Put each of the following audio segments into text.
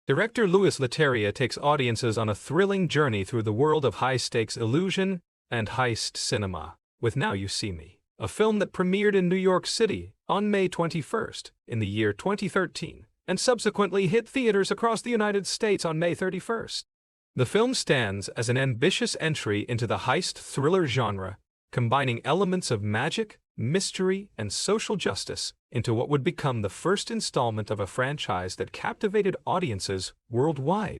Director Louis Leterrier takes audiences on a thrilling journey through the world of high-stakes illusion and heist cinema, with Now You See Me, a film that premiered in New York City on May 21st in the year 2013, and subsequently hit theaters across the United States on May 31st. The film stands as an ambitious entry into the heist thriller genre, combining elements of magic, mystery, and social justice into what would become the first installment of a franchise that captivated audiences worldwide.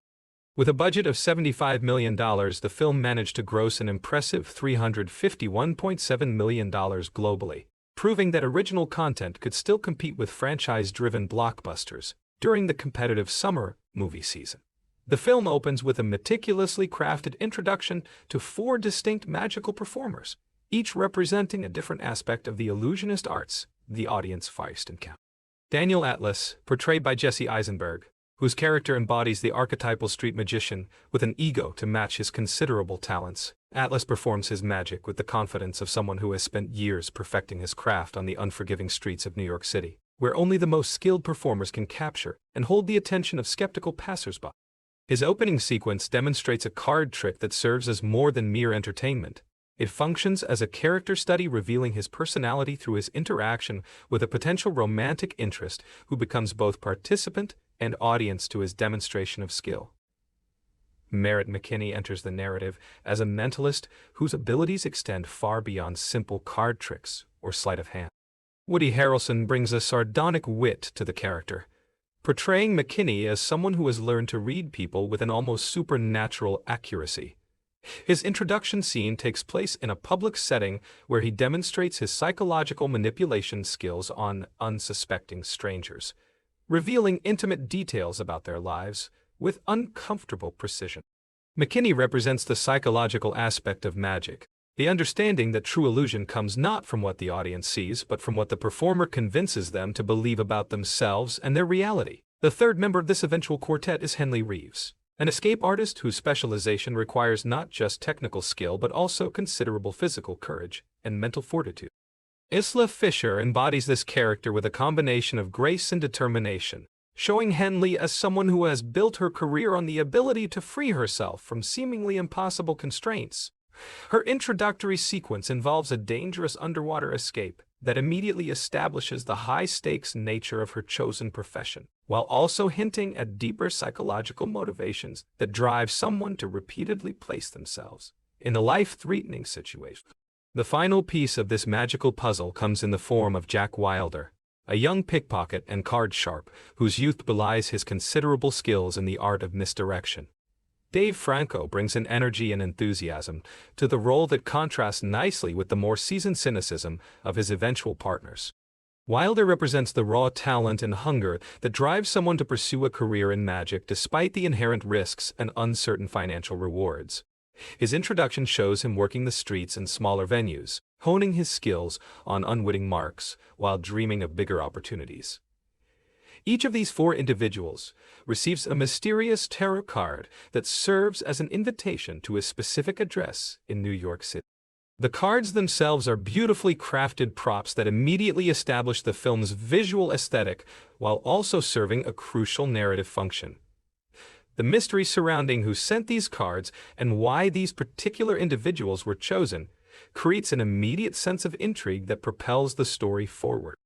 With a budget of $75 million, the film managed to gross an impressive $351.7 million globally, proving that original content could still compete with franchise-driven blockbusters during the competitive summer movie season. The film opens with a meticulously crafted introduction to 4 distinct magical performers, each representing a different aspect of the illusionist arts the audience first encountered. Daniel Atlas, portrayed by Jesse Eisenberg, whose character embodies the archetypal street magician with an ego to match his considerable talents. Atlas performs his magic with the confidence of someone who has spent years perfecting his craft on the unforgiving streets of New York City, where only the most skilled performers can capture and hold the attention of skeptical passersby. His opening sequence demonstrates a card trick that serves as more than mere entertainment. It functions as a character study, revealing his personality through his interaction with a potential romantic interest who becomes both participant and audience to his demonstration of skill. Merritt McKinney enters the narrative as a mentalist whose abilities extend far beyond simple card tricks or sleight of hand. Woody Harrelson brings a sardonic wit to the character, portraying McKinney as someone who has learned to read people with an almost supernatural accuracy. His introduction scene takes place in a public setting where he demonstrates his psychological manipulation skills on unsuspecting strangers, revealing intimate details about their lives with uncomfortable precision. McKinney represents the psychological aspect of magic, the understanding that true illusion comes not from what the audience sees but from what the performer convinces them to believe about themselves and their reality. The third member of this eventual quartet is Henley Reeves, an escape artist whose specialization requires not just technical skill but also considerable physical courage and mental fortitude. Isla Fisher embodies this character with a combination of grace and determination, showing Henley as someone who has built her career on the ability to free herself from seemingly impossible constraints. Her introductory sequence involves a dangerous underwater escape that immediately establishes the high-stakes nature of her chosen profession, while also hinting at deeper psychological motivations that drive someone to repeatedly place themselves in a life-threatening situation. The final piece of this magical puzzle comes in the form of Jack Wilder, a young pickpocket and card sharp whose youth belies his considerable skills in the art of misdirection. Dave Franco brings an energy and enthusiasm to the role that contrasts nicely with the more seasoned cynicism of his eventual partners. Wilder represents the raw talent and hunger that drives someone to pursue a career in magic despite the inherent risks and uncertain financial rewards. His introduction shows him working the streets and smaller venues, honing his skills on unwitting marks while dreaming of bigger opportunities. Each of these 4 individuals receives a mysterious tarot card that serves as an invitation to a specific address in New York City. The cards themselves are beautifully crafted props that immediately establish the film's visual aesthetic while also serving a crucial narrative function. The mystery surrounding who sent these cards and why these particular individuals were chosen creates an immediate sense of intrigue that propels the story forward.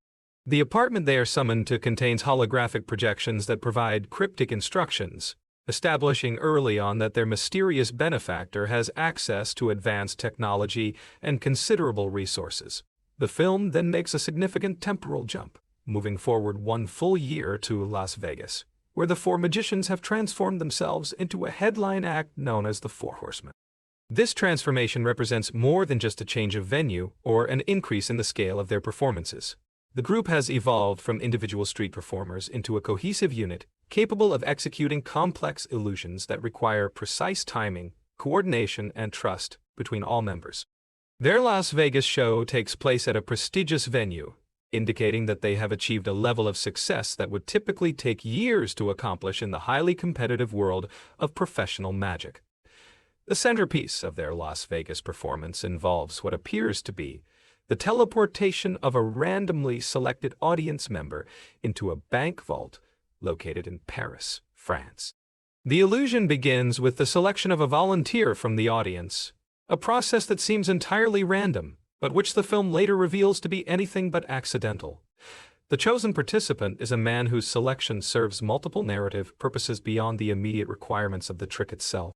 The apartment they are summoned to contains holographic projections that provide cryptic instructions, establishing early on that their mysterious benefactor has access to advanced technology and considerable resources. The film then makes a significant temporal jump, moving forward 1 full year to Las Vegas, where the 4 magicians have transformed themselves into a headline act known as the Four Horsemen. This transformation represents more than just a change of venue or an increase in the scale of their performances. The group has evolved from individual street performers into a cohesive unit capable of executing complex illusions that require precise timing, coordination, and trust between all members. Their Las Vegas show takes place at a prestigious venue, indicating that they have achieved a level of success that would typically take years to accomplish in the highly competitive world of professional magic. The centerpiece of their Las Vegas performance involves what appears to be the teleportation of a randomly selected audience member into a bank vault located in Paris, France. The illusion begins with the selection of a volunteer from the audience, a process that seems entirely random, but which the film later reveals to be anything but accidental. The chosen participant is a man whose selection serves multiple narrative purposes beyond the immediate requirements of the trick itself.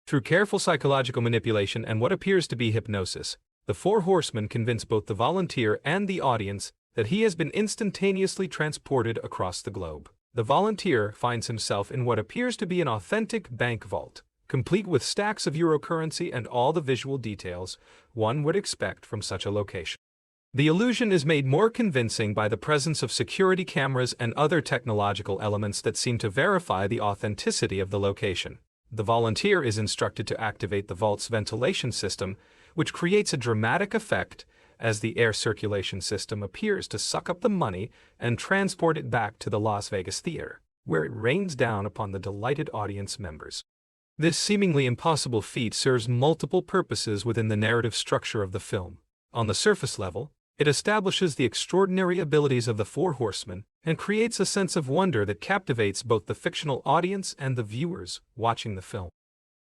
Through careful psychological manipulation and what appears to be hypnosis, the Four Horsemen convince both the volunteer and the audience that he has been instantaneously transported across the globe. The volunteer finds himself in what appears to be an authentic bank vault, complete with stacks of euro currency and all the visual details one would expect from such a location. The illusion is made more convincing by the presence of security cameras and other technological elements that seem to verify the authenticity of the location. The volunteer is instructed to activate the vault's ventilation system, which creates a dramatic effect as the air circulation system appears to suck up the money and transport it back to the Las Vegas theater, where it rains down upon the delighted audience members. This seemingly impossible feat serves multiple purposes within the narrative structure of the film. On the surface level, it establishes the extraordinary abilities of the Four Horsemen and creates a sense of wonder that captivates both the fictional audience and the viewers watching the film.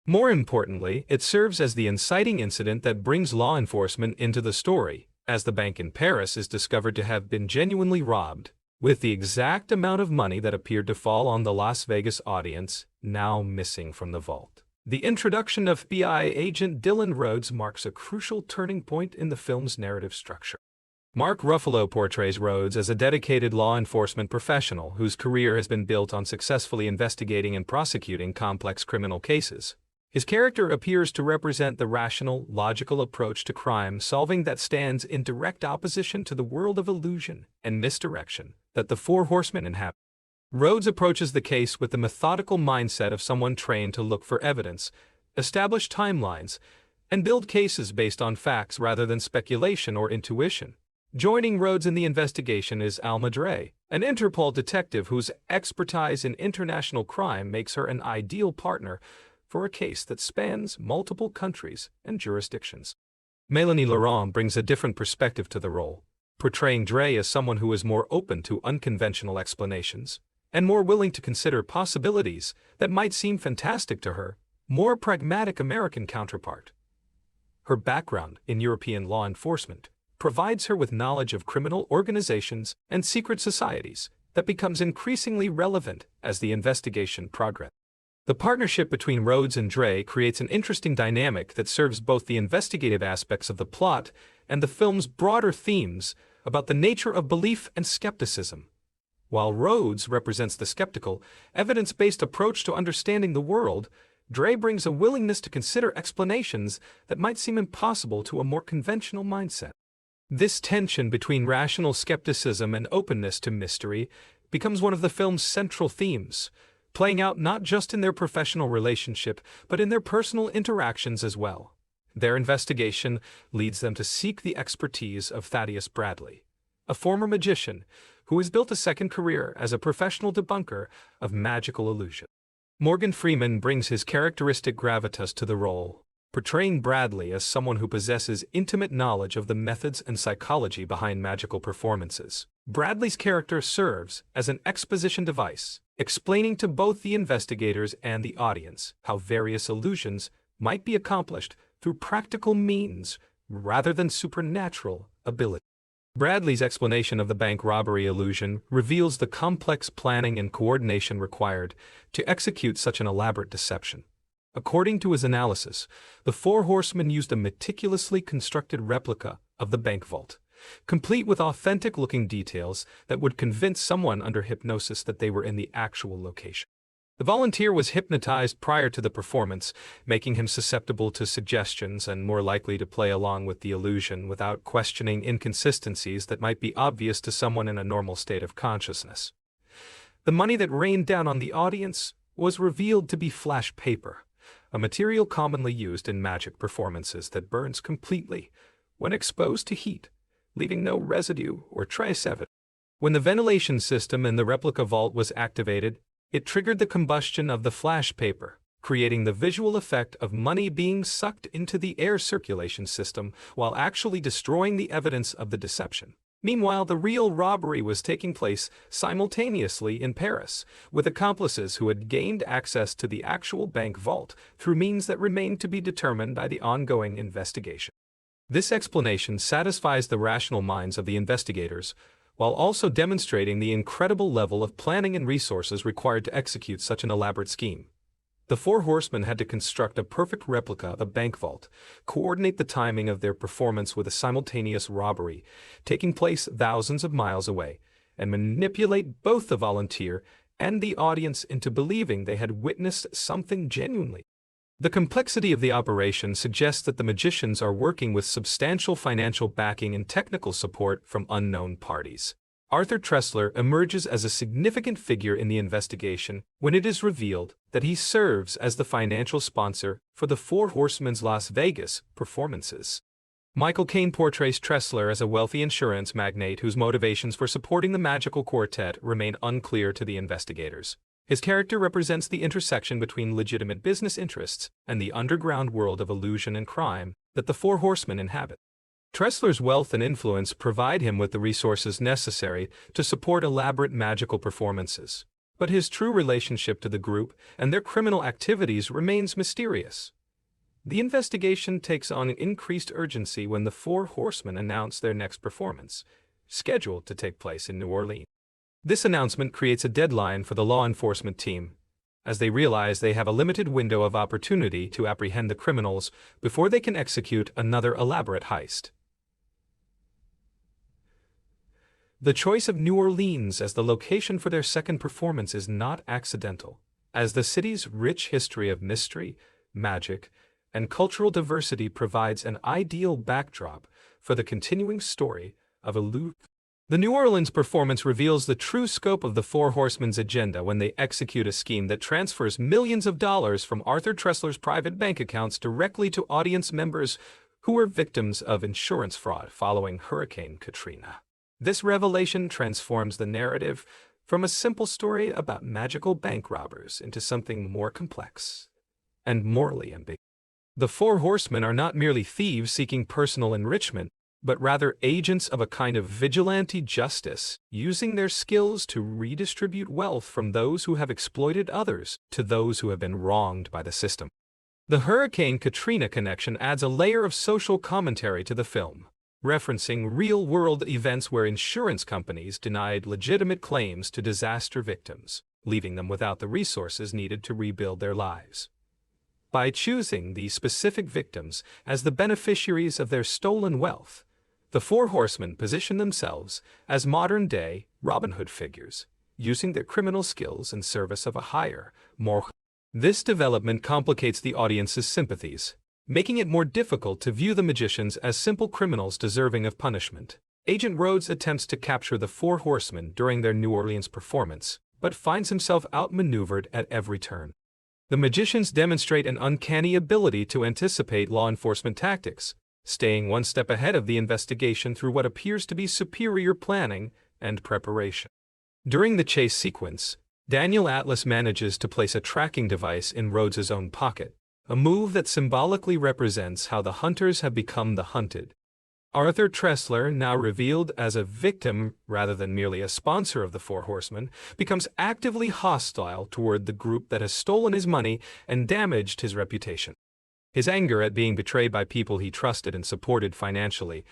More importantly, it serves as the inciting incident that brings law enforcement into the story, as the bank in Paris is discovered to have been genuinely robbed, with the exact amount of money that appeared to fall on the Las Vegas audience now missing from the vault. The introduction of FBI agent Dylan Rhodes marks a crucial turning point in the film's narrative structure. Mark Ruffalo portrays Rhodes as a dedicated law enforcement professional whose career has been built on successfully investigating and prosecuting complex criminal cases. His character appears to represent the rational, logical approach to crime solving that stands in direct opposition to the world of illusion and misdirection that the Four Horsemen inhabit. Rhodes approaches the case with the methodical mindset of someone trained to look for evidence, establish timelines, and build cases based on facts rather than speculation or intuition. Joining Rhodes in the investigation is Alma Dre, an Interpol detective whose expertise in international crime makes her an ideal partner for a case that spans multiple countries and jurisdictions. Mélanie Laurent brings a different perspective to the role, portraying Dre as someone who is more open to unconventional explanations and more willing to consider possibilities that might seem fantastic to her more pragmatic American counterpart. Her background in European law enforcement provides her with knowledge of criminal organizations and secret societies that becomes increasingly relevant as the investigation progresses. The partnership between Rhodes and Dre creates an interesting dynamic that serves both the investigative aspects of the plot and the film's broader themes about the nature of belief and skepticism. While Rhodes represents the skeptical, evidence-based approach to understanding the world, Dre brings a willingness to consider explanations that might seem impossible to a more conventional mindset. This tension between rational skepticism and openness to mystery becomes one of the film's central themes, playing out not just in their professional relationship, but in their personal interactions as well. Their investigation leads them to seek the expertise of Thaddeus Bradley, a former magician who has built a second career as a professional debunker of magical illusion. Morgan Freeman brings his characteristic gravitas to the role, portraying Bradley as someone who possesses intimate knowledge of the methods and psychology behind magical performances. Bradley's character serves as an exposition device, explaining to both the investigators and the audience how various illusions might be accomplished through practical means rather than supernatural ability. Bradley's explanation of the bank robbery illusion reveals the complex planning and coordination required to execute such an elaborate deception. According to his analysis, the Four Horsemen used a meticulously constructed replica of the bank vault, complete with authentic-looking details that would convince someone under hypnosis that they were in the actual location. The volunteer was hypnotized prior to the performance, making him susceptible to suggestions and more likely to play along with the illusion without questioning inconsistencies that might be obvious to someone in a normal state of consciousness. The money that rained down on the audience was revealed to be flash paper, a material commonly used in magic performances that burns completely when exposed to heat, leaving no residue or trace evidence. When the ventilation system in the replica vault was activated, it triggered the combustion of the flash paper, creating the visual effect of money being sucked into the air circulation system while actually destroying the evidence of the deception. Meanwhile, the real robbery was taking place simultaneously in Paris, with accomplices who had gained access to the actual bank vault through means that remained to be determined by the ongoing investigation. This explanation satisfies the rational minds of the investigators, while also demonstrating the incredible level of planning and resources required to execute such an elaborate scheme. The Four Horsemen had to construct a perfect replica of a bank vault, coordinate the timing of their performance with a simultaneous robbery taking place thousands of miles away, and manipulate both the volunteer and the audience into believing they had witnessed something genuinely. The complexity of the operation suggests that the magicians are working with substantial financial backing and technical support from unknown parties. Arthur Tressler emerges as a significant figure in the investigation when it is revealed that he serves as the financial sponsor for the Four Horsemen's Las Vegas performances. Michael Caine portrays Tressler as a wealthy insurance magnate whose motivations for supporting the magical quartet remain unclear to the investigators. His character represents the intersection between legitimate business interests and the underground world of illusion and crime that the Four Horsemen inhabit. Tressler's wealth and influence provide him with the resources necessary to support elaborate magical performances, but his true relationship to the group and their criminal activities remains mysterious. The investigation takes on increased urgency when the Four Horsemen announce their next performance, scheduled to take place in New Orleans. This announcement creates a deadline for the law enforcement team, as they realize they have a limited window of opportunity to apprehend the criminals before they can execute another elaborate heist. The choice of New Orleans as the location for their second performance is not accidental, as the city's rich history of mystery, magic, and cultural diversity provides an ideal backdrop for the continuing story of Illusion. The New Orleans performance reveals the true scope of the Four Horsemen's agenda when they execute a scheme that transfers millions of dollars from Arthur Tressler's private bank accounts directly to audience members who were victims of insurance fraud following Hurricane Katrina. This revelation transforms the narrative from a simple story about magical bank robbers into something more complex and morally ambiguous. The Four Horsemen are not merely thieves seeking personal enrichment, but rather agents of a kind of vigilante justice, using their skills to redistribute wealth from those who have exploited others to those who have been wronged by the system. The Hurricane Katrina connection adds a layer of social commentary to the film, referencing real-world events where insurance companies denied legitimate claims to disaster victims, leaving them without the resources needed to rebuild their lives. By choosing these specific victims as the beneficiaries of their stolen wealth, the Four Horsemen position themselves as modern-day Robin Hood figures, using their criminal skills in service of a higher, more. This development complicates the audience's sympathies, making it more difficult to view the magicians as simple criminals deserving of punishment. Agent Rhodes attempts to capture the Four Horsemen during their New Orleans performance, but finds himself outmaneuvered at every turn. The magicians demonstrate an uncanny ability to anticipate law enforcement tactics, staying one step ahead of the investigation through what appears to be superior planning and preparation. During the chase sequence, Daniel Atlas manages to place a tracking device in Rhodes's own pocket, a move that symbolically represents how the hunters have become the hunted. Arthur Tressler, now revealed as a victim rather than merely a sponsor of the Four Horsemen, becomes actively hostile toward the group that has stolen his money and damaged his reputation. His anger at being betrayed by people he trusted and supported financially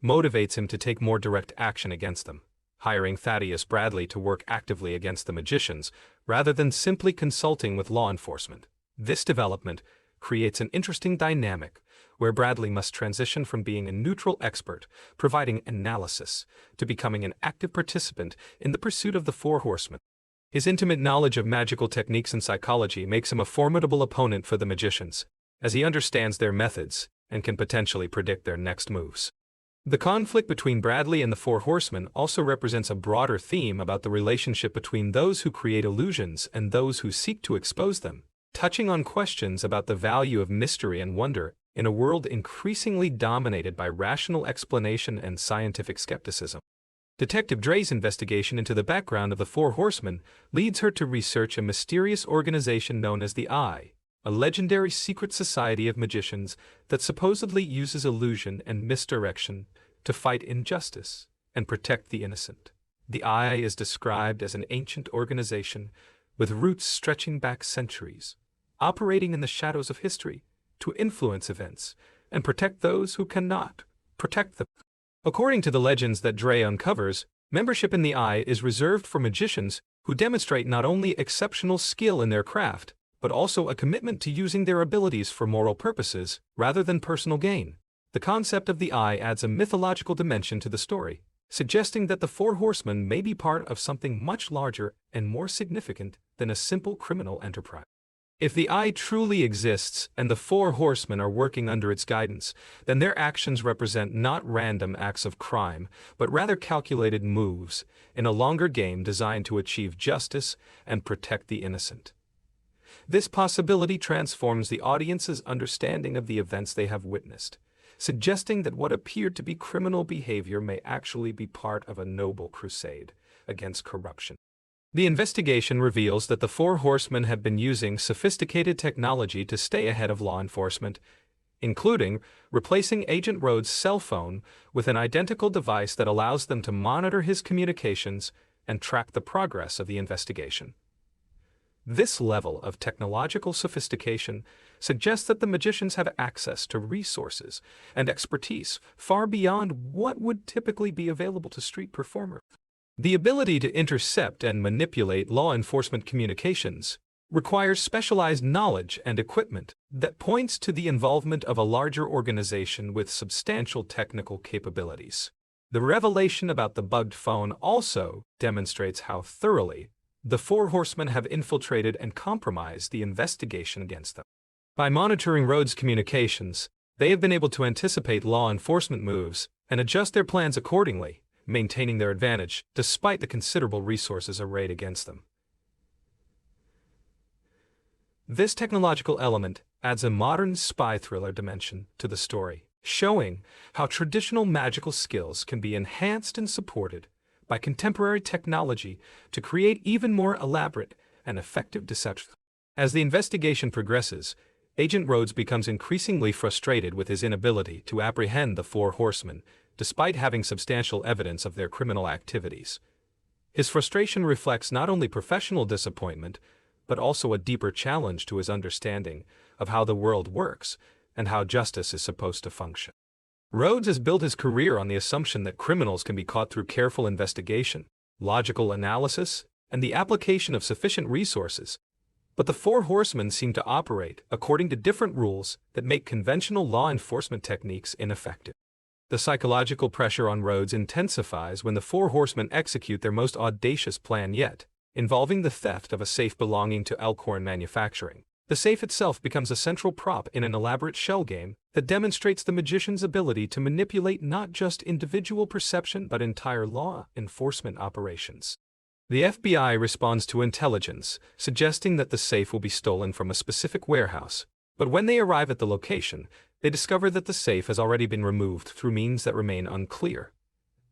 motivates him to take more direct action against them, hiring Thaddeus Bradley to work actively against the magicians rather than simply consulting with law enforcement. This development creates an interesting dynamic where Bradley must transition from being a neutral expert, providing analysis, to becoming an active participant in the pursuit of the Four Horsemen. His intimate knowledge of magical techniques and psychology makes him a formidable opponent for the magicians, as he understands their methods and can potentially predict their next moves. The conflict between Bradley and the Four Horsemen also represents a broader theme about the relationship between those who create illusions and those who seek to expose them. touching on questions about the value of mystery and wonder in a world increasingly dominated by rational explanation and scientific skepticism. Detective Dre's investigation into the background of the Four Horsemen leads her to research a mysterious organization known as the Eye, a legendary secret society of magicians that supposedly uses illusion and misdirection to fight injustice and protect the innocent. The Eye is described as an ancient organization with roots stretching back centuries, operating in the shadows of history to influence events and protect those who cannot protect them. According to the legends that Dre uncovers, membership in the Eye is reserved for magicians who demonstrate not only exceptional skill in their craft, but also a commitment to using their abilities for moral purposes rather than personal gain. The concept of the Eye adds a mythological dimension to the story, suggesting that the Four Horsemen may be part of something much larger and more significant than a simple criminal enterprise. If the Eye truly exists and the Four Horsemen are working under its guidance, then their actions represent not random acts of crime, but rather calculated moves in a longer game designed to achieve justice and protect the innocent. This possibility transforms the audience's understanding of the events they have witnessed, suggesting that what appeared to be criminal behavior may actually be part of a noble crusade against corruption. The investigation reveals that the Four Horsemen have been using sophisticated technology to stay ahead of law enforcement, including replacing Agent Rhodes' cell phone with an identical device that allows them to monitor his communications and track the progress of the investigation. This level of technological sophistication suggests that the magicians have access to resources and expertise far beyond what would typically be available to street performers. The ability to intercept and manipulate law enforcement communications requires specialized knowledge and equipment that points to the involvement of a larger organization with substantial technical capabilities. The revelation about the bugged phone also demonstrates how thoroughly the Four Horsemen have infiltrated and compromised the investigation against them. By monitoring Rhodes' communications, they have been able to anticipate law enforcement moves and adjust their plans accordingly, maintaining their advantage despite the considerable resources arrayed against them. This technological element adds a modern spy thriller dimension to the story, showing how traditional magical skills can be enhanced and supported by contemporary technology to create even more elaborate and effective deception. As the investigation progresses, Agent Rhodes becomes increasingly frustrated with his inability to apprehend the Four Horsemen, despite having substantial evidence of their criminal activities. His frustration reflects not only professional disappointment, but also a deeper challenge to his understanding of how the world works and how justice is supposed to function. Rhodes has built his career on the assumption that criminals can be caught through careful investigation, logical analysis, and the application of sufficient resources. But the Four Horsemen seem to operate according to different rules that make conventional law enforcement techniques ineffective. The psychological pressure on Rhodes intensifies when the Four Horsemen execute their most audacious plan yet, involving the theft of a safe belonging to Elkhorn Manufacturing. The safe itself becomes a central prop in an elaborate shell game that demonstrates the magician's ability to manipulate not just individual perception but entire law enforcement operations. The FBI responds to intelligence, suggesting that the safe will be stolen from a specific warehouse, but when they arrive at the location, they discover that the safe has already been removed through means that remain unclear.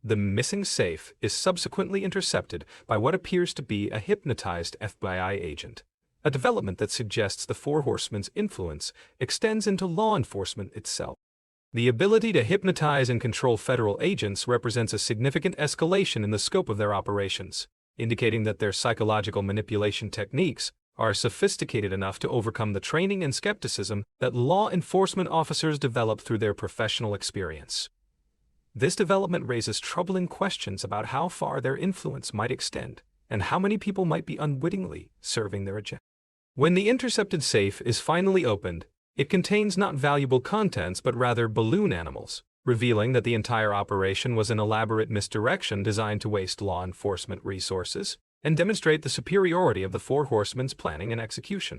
The missing safe is subsequently intercepted by what appears to be a hypnotized FBI agent, a development that suggests the Four Horsemen's influence extends into law enforcement itself. The ability to hypnotize and control federal agents represents a significant escalation in the scope of their operations, indicating that their psychological manipulation techniques are sophisticated enough to overcome the training and skepticism that law enforcement officers develop through their professional experience. This development raises troubling questions about how far their influence might extend and how many people might be unwittingly serving their agenda. When the intercepted safe is finally opened, it contains not valuable contents but rather balloon animals, revealing that the entire operation was an elaborate misdirection designed to waste law enforcement resources and demonstrate the superiority of the Four Horsemen's planning and execution.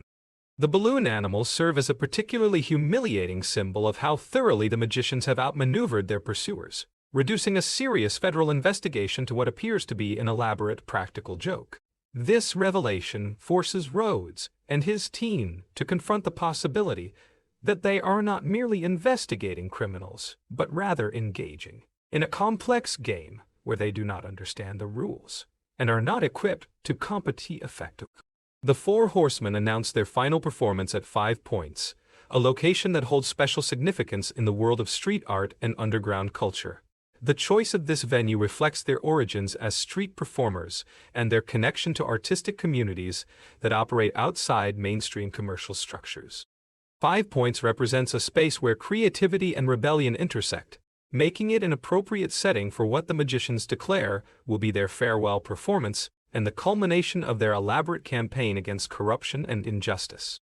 The balloon animals serve as a particularly humiliating symbol of how thoroughly the magicians have outmaneuvered their pursuers, reducing a serious federal investigation to what appears to be an elaborate practical joke. This revelation forces Rhodes and his team to confront the possibility that they are not merely investigating criminals, but rather engaging in a complex game where they do not understand the rules and are not equipped to compete effectively. The Four Horsemen announced their final performance at 5 Points, a location that holds special significance in the world of street art and underground culture. The choice of this venue reflects their origins as street performers and their connection to artistic communities that operate outside mainstream commercial structures. 5 Points represents a space where creativity and rebellion intersect, making it an appropriate setting for what the magicians declare will be their farewell performance and the culmination of their elaborate campaign against corruption and injustice.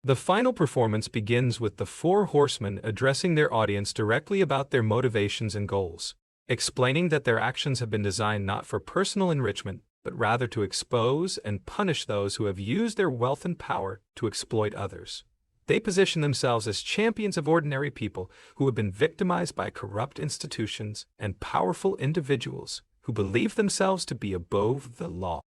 The final performance begins with the Four Horsemen addressing their audience directly about their motivations and goals, explaining that their actions have been designed not for personal enrichment, but rather to expose and punish those who have used their wealth and power to exploit others. They position themselves as champions of ordinary people who have been victimized by corrupt institutions and powerful individuals who believe themselves to be above the law.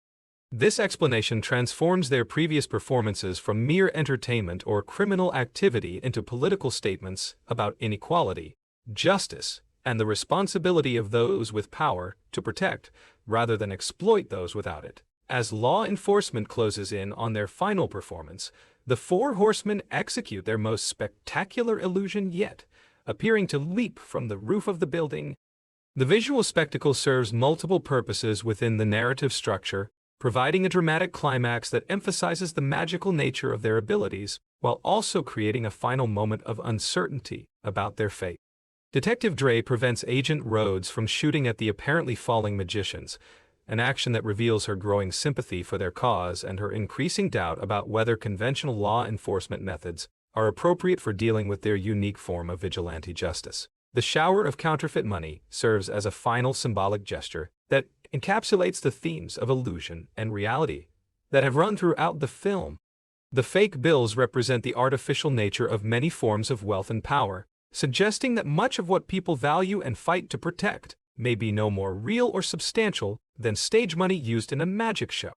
This explanation transforms their previous performances from mere entertainment or criminal activity into political statements about inequality, justice, and the responsibility of those with power to protect, rather than exploit those without it. As law enforcement closes in on their final performance, the Four Horsemen execute their most spectacular illusion yet, appearing to leap from the roof of the building. The visual spectacle serves multiple purposes within the narrative structure, providing a dramatic climax that emphasizes the magical nature of their abilities, while also creating a final moment of uncertainty about their fate. Detective Dre prevents Agent Rhodes from shooting at the apparently falling magicians, an action that reveals her growing sympathy for their cause and her increasing doubt about whether conventional law enforcement methods are appropriate for dealing with their unique form of vigilante justice. The shower of counterfeit money serves as a final symbolic gesture that encapsulates the themes of illusion and reality that have run throughout the film. The fake bills represent the artificial nature of many forms of wealth and power, suggesting that much of what people value and fight to protect may be no more real or substantial than stage money used in a magic show.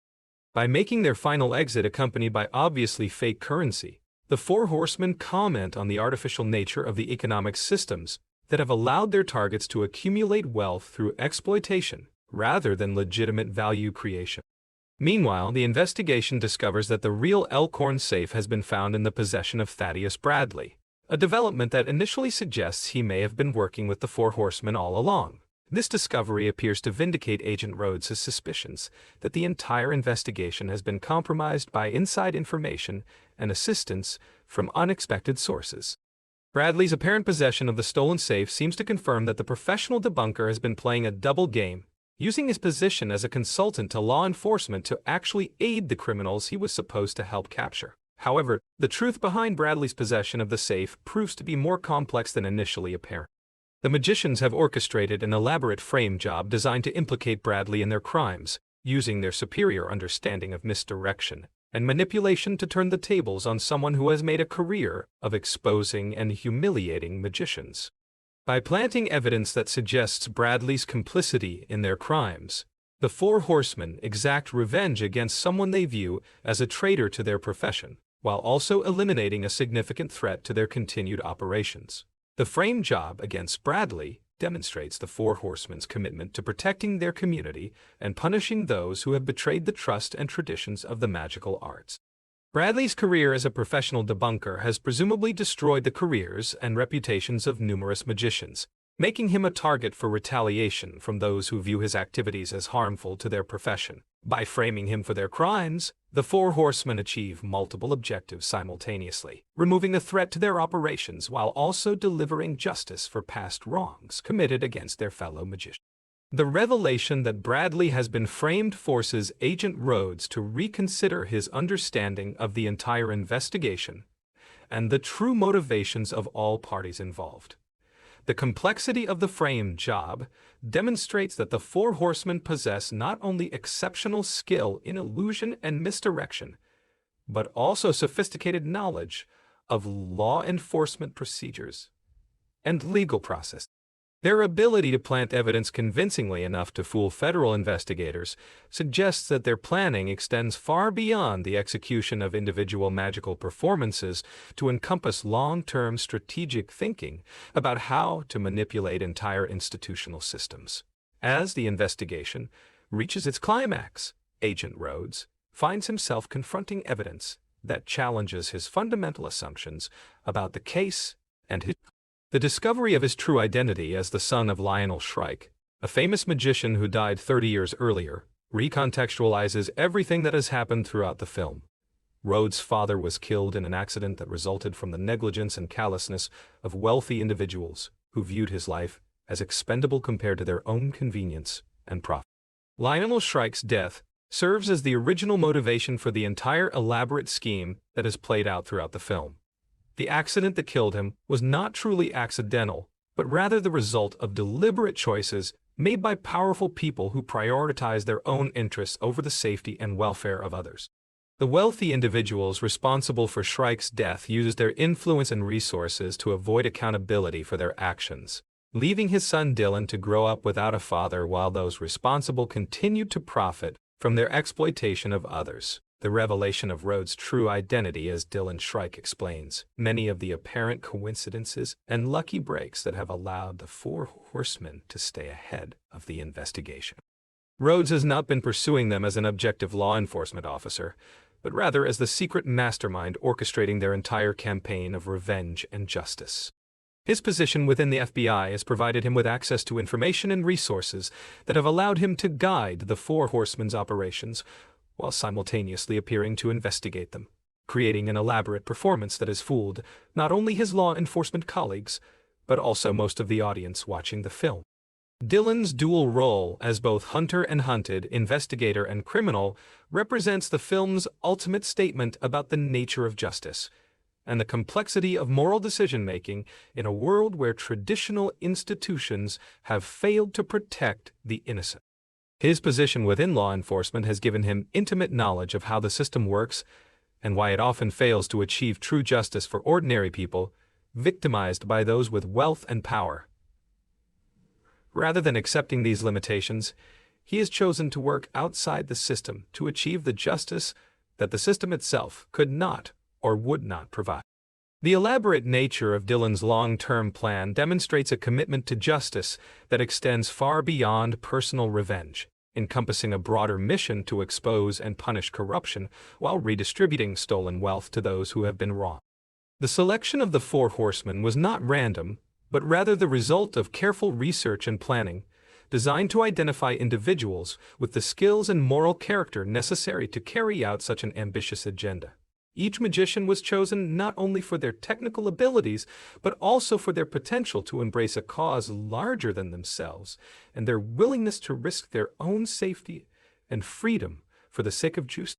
By making their final exit accompanied by obviously fake currency, the Four Horsemen comment on the artificial nature of the economic systems that have allowed their targets to accumulate wealth through exploitation rather than legitimate value creation. Meanwhile, the investigation discovers that the real Elkhorn safe has been found in the possession of Thaddeus Bradley, a development that initially suggests he may have been working with the Four Horsemen all along. This discovery appears to vindicate Agent Rhodes' suspicions that the entire investigation has been compromised by inside information and assistance from unexpected sources. Bradley's apparent possession of the stolen safe seems to confirm that the professional debunker has been playing a double game, using his position as a consultant to law enforcement to actually aid the criminals he was supposed to help capture. However, the truth behind Bradley's possession of the safe proves to be more complex than initially apparent. The magicians have orchestrated an elaborate frame job designed to implicate Bradley in their crimes, using their superior understanding of misdirection and manipulation to turn the tables on someone who has made a career of exposing and humiliating magicians. By planting evidence that suggests Bradley's complicity in their crimes, the Four Horsemen exact revenge against someone they view as a traitor to their profession, while also eliminating a significant threat to their continued operations. The frame job against Bradley demonstrates the Four Horsemen's commitment to protecting their community and punishing those who have betrayed the trust and traditions of the magical arts. Bradley's career as a professional debunker has presumably destroyed the careers and reputations of numerous magicians, making him a target for retaliation from those who view his activities as harmful to their profession. By framing him for their crimes, the Four Horsemen achieve multiple objectives simultaneously, removing the threat to their operations while also delivering justice for past wrongs committed against their fellow magicians. The revelation that Bradley has been framed forces Agent Rhodes to reconsider his understanding of the entire investigation and the true motivations of all parties involved. The complexity of the frame job demonstrates that the Four Horsemen possess not only exceptional skill in illusion and misdirection, but also sophisticated knowledge of law enforcement procedures and legal process. Their ability to plant evidence convincingly enough to fool federal investigators suggests that their planning extends far beyond the execution of individual magical performances to encompass long-term strategic thinking about how to manipulate entire institutional systems. As the investigation reaches its climax, Agent Rhodes finds himself confronting evidence that challenges his fundamental assumptions about the case and the discovery of his true identity as the son of Lionel Shrike, a famous magician who died 30 years earlier, recontextualizes everything that has happened throughout the film. Rhodes' father was killed in an accident that resulted from the negligence and callousness of wealthy individuals who viewed his life as expendable compared to their own convenience and profit. Lionel Shrike's death serves as the original motivation for the entire elaborate scheme that is played out throughout the film. The accident that killed him was not truly accidental, but rather the result of deliberate choices made by powerful people who prioritize their own interests over the safety and welfare of others. The wealthy individuals responsible for Shrike's death used their influence and resources to avoid accountability for their actions, leaving his son Dylan to grow up without a father while those responsible continued to profit from their exploitation of others. The revelation of Rhodes' true identity, as Dylan Shrike explains, many of the apparent coincidences and lucky breaks that have allowed the Four Horsemen to stay ahead of the investigation. Rhodes has not been pursuing them as an objective law enforcement officer, but rather as the secret mastermind orchestrating their entire campaign of revenge and justice. His position within the FBI has provided him with access to information and resources that have allowed him to guide the Four Horsemen's operations, while simultaneously appearing to investigate them, creating an elaborate performance that has fooled not only his law enforcement colleagues, but also most of the audience watching the film. Dylan's dual role as both hunter and hunted, investigator and criminal, represents the film's ultimate statement about the nature of justice and the complexity of moral decision-making in a world where traditional institutions have failed to protect the innocent. His position within law enforcement has given him intimate knowledge of how the system works and why it often fails to achieve true justice for ordinary people, victimized by those with wealth and power. Rather than accepting these limitations, he has chosen to work outside the system to achieve the justice that the system itself could not or would not provide. The elaborate nature of Dylan's long-term plan demonstrates a commitment to justice that extends far beyond personal revenge, encompassing a broader mission to expose and punish corruption while redistributing stolen wealth to those who have been wronged. The selection of the Four Horsemen was not random, but rather the result of careful research and planning, designed to identify individuals with the skills and moral character necessary to carry out such an ambitious agenda. Each magician was chosen not only for their technical abilities, but also for their potential to embrace a cause larger than themselves and their willingness to risk their own safety and freedom for the sake of justice.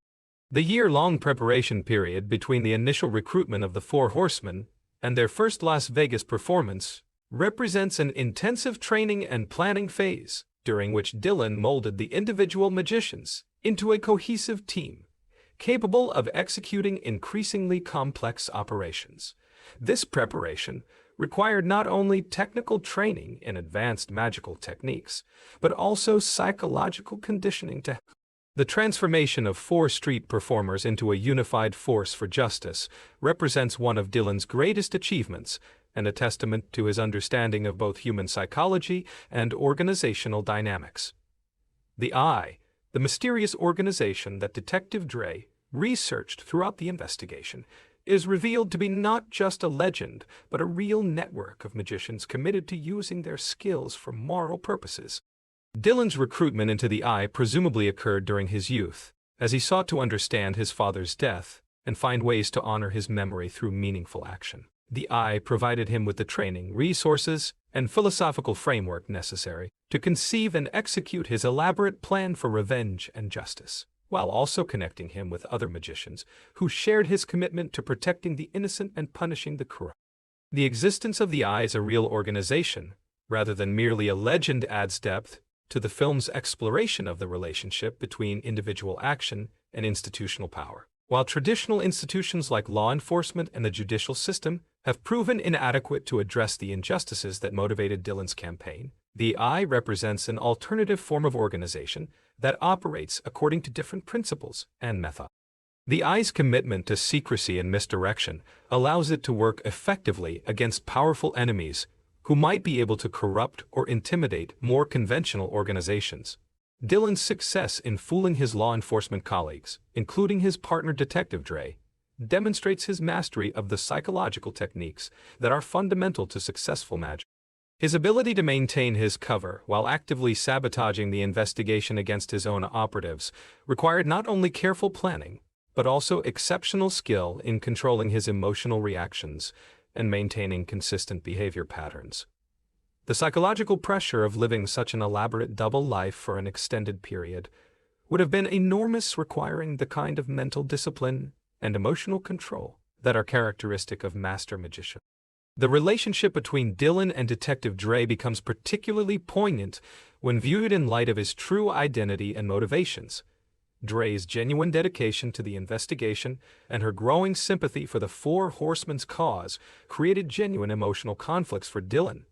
The year-long preparation period between the initial recruitment of the Four Horsemen and their first Las Vegas performance represents an intensive training and planning phase, during which Dylan molded the individual magicians into a cohesive team, capable of executing increasingly complex operations. This preparation required not only technical training in advanced magical techniques, but also psychological conditioning to the transformation of four street performers into a unified force for justice represents one of Dylan's greatest achievements and a testament to his understanding of both human psychology and organizational dynamics. The Eye, the mysterious organization that Detective Dre researched throughout the investigation, is revealed to be not just a legend, but a real network of magicians committed to using their skills for moral purposes. Dylan's recruitment into the Eye presumably occurred during his youth, as he sought to understand his father's death and find ways to honor his memory through meaningful action. The Eye provided him with the training, resources, and philosophical framework necessary to conceive and execute his elaborate plan for revenge and justice, while also connecting him with other magicians who shared his commitment to protecting the innocent and punishing the corrupt. The existence of the Eye as a real organization, rather than merely a legend, adds depth to the film's exploration of the relationship between individual action and institutional power. While traditional institutions like law enforcement and the judicial system have proven inadequate to address the injustices that motivated Dylan's campaign. The Eye represents an alternative form of organization that operates according to different principles and methods. The Eye's commitment to secrecy and misdirection allows it to work effectively against powerful enemies who might be able to corrupt or intimidate more conventional organizations. Dylan's success in fooling his law enforcement colleagues, including his partner Detective Dre, demonstrates his mastery of the psychological techniques that are fundamental to successful magic. His ability to maintain his cover while actively sabotaging the investigation against his own operatives required not only careful planning, but also exceptional skill in controlling his emotional reactions and maintaining consistent behavior patterns. The psychological pressure of living such an elaborate double life for an extended period would have been enormous, requiring the kind of mental discipline and emotional control that are characteristic of master magicians. The relationship between Dylan and Detective Dre becomes particularly poignant when viewed in light of his true identity and motivations. Dre's genuine dedication to the investigation and her growing sympathy for the Four Horsemen's cause created genuine emotional conflicts for Dylan,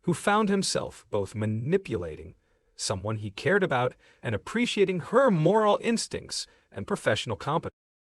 who found himself both manipulating someone he cared about and appreciating her moral instincts and professional competence.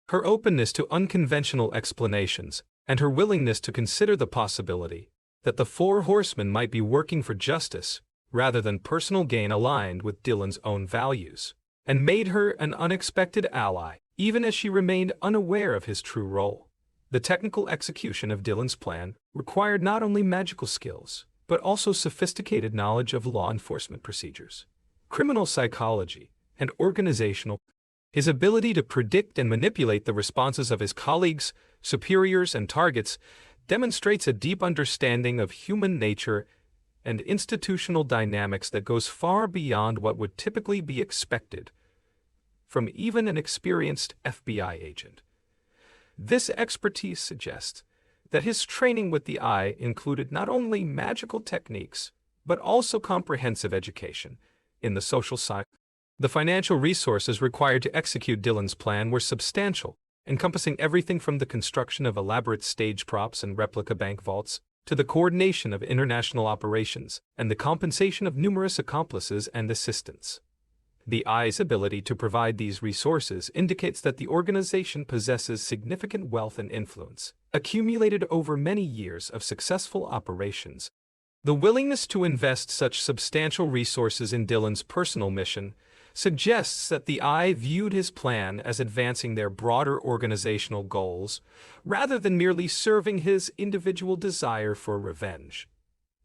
Her openness to unconventional explanations and her willingness to consider the possibility that the Four Horsemen might be working for justice rather than personal gain aligned with Dylan's own values, and made her an unexpected ally, even as she remained unaware of his true role. The technical execution of Dylan's plan required not only magical skills, but also sophisticated knowledge of law enforcement procedures, criminal psychology, and organizational. His ability to predict and manipulate the responses of his colleagues, superiors, and targets demonstrates a deep understanding of human nature and institutional dynamics that goes far beyond what would typically be expected from even an experienced FBI agent. This expertise suggests that his training with the Eye included not only magical techniques, but also comprehensive education in the social science. The financial resources required to execute Dylan's plan were substantial, encompassing everything from the construction of elaborate stage props and replica bank vaults to the coordination of international operations and the compensation of numerous accomplices and assistants. The Eye's ability to provide these resources indicates that the organization possesses significant wealth and influence, accumulated over many years of successful operations. The willingness to invest such substantial resources in Dylan's personal mission suggests that the Eye viewed his plan as advancing their broader organizational goals, rather than merely serving his individual desire for revenge.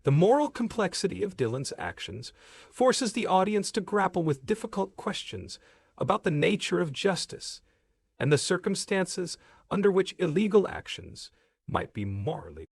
The moral complexity of Dylan's actions forces the audience to grapple with difficult questions about the nature of justice and the circumstances under which illegal actions might be morally.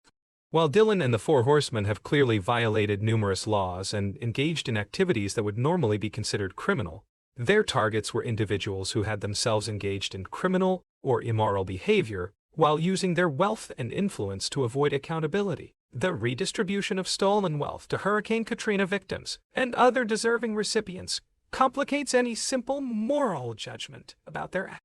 While Dylan and the Four Horsemen have clearly violated numerous laws and engaged in activities that would normally be considered criminal, their targets were individuals who had themselves engaged in criminal or immoral behavior while using their wealth and influence to avoid accountability. The redistribution of stolen wealth to Hurricane Katrina victims and other deserving recipients complicates any simple moral judgment about their actions.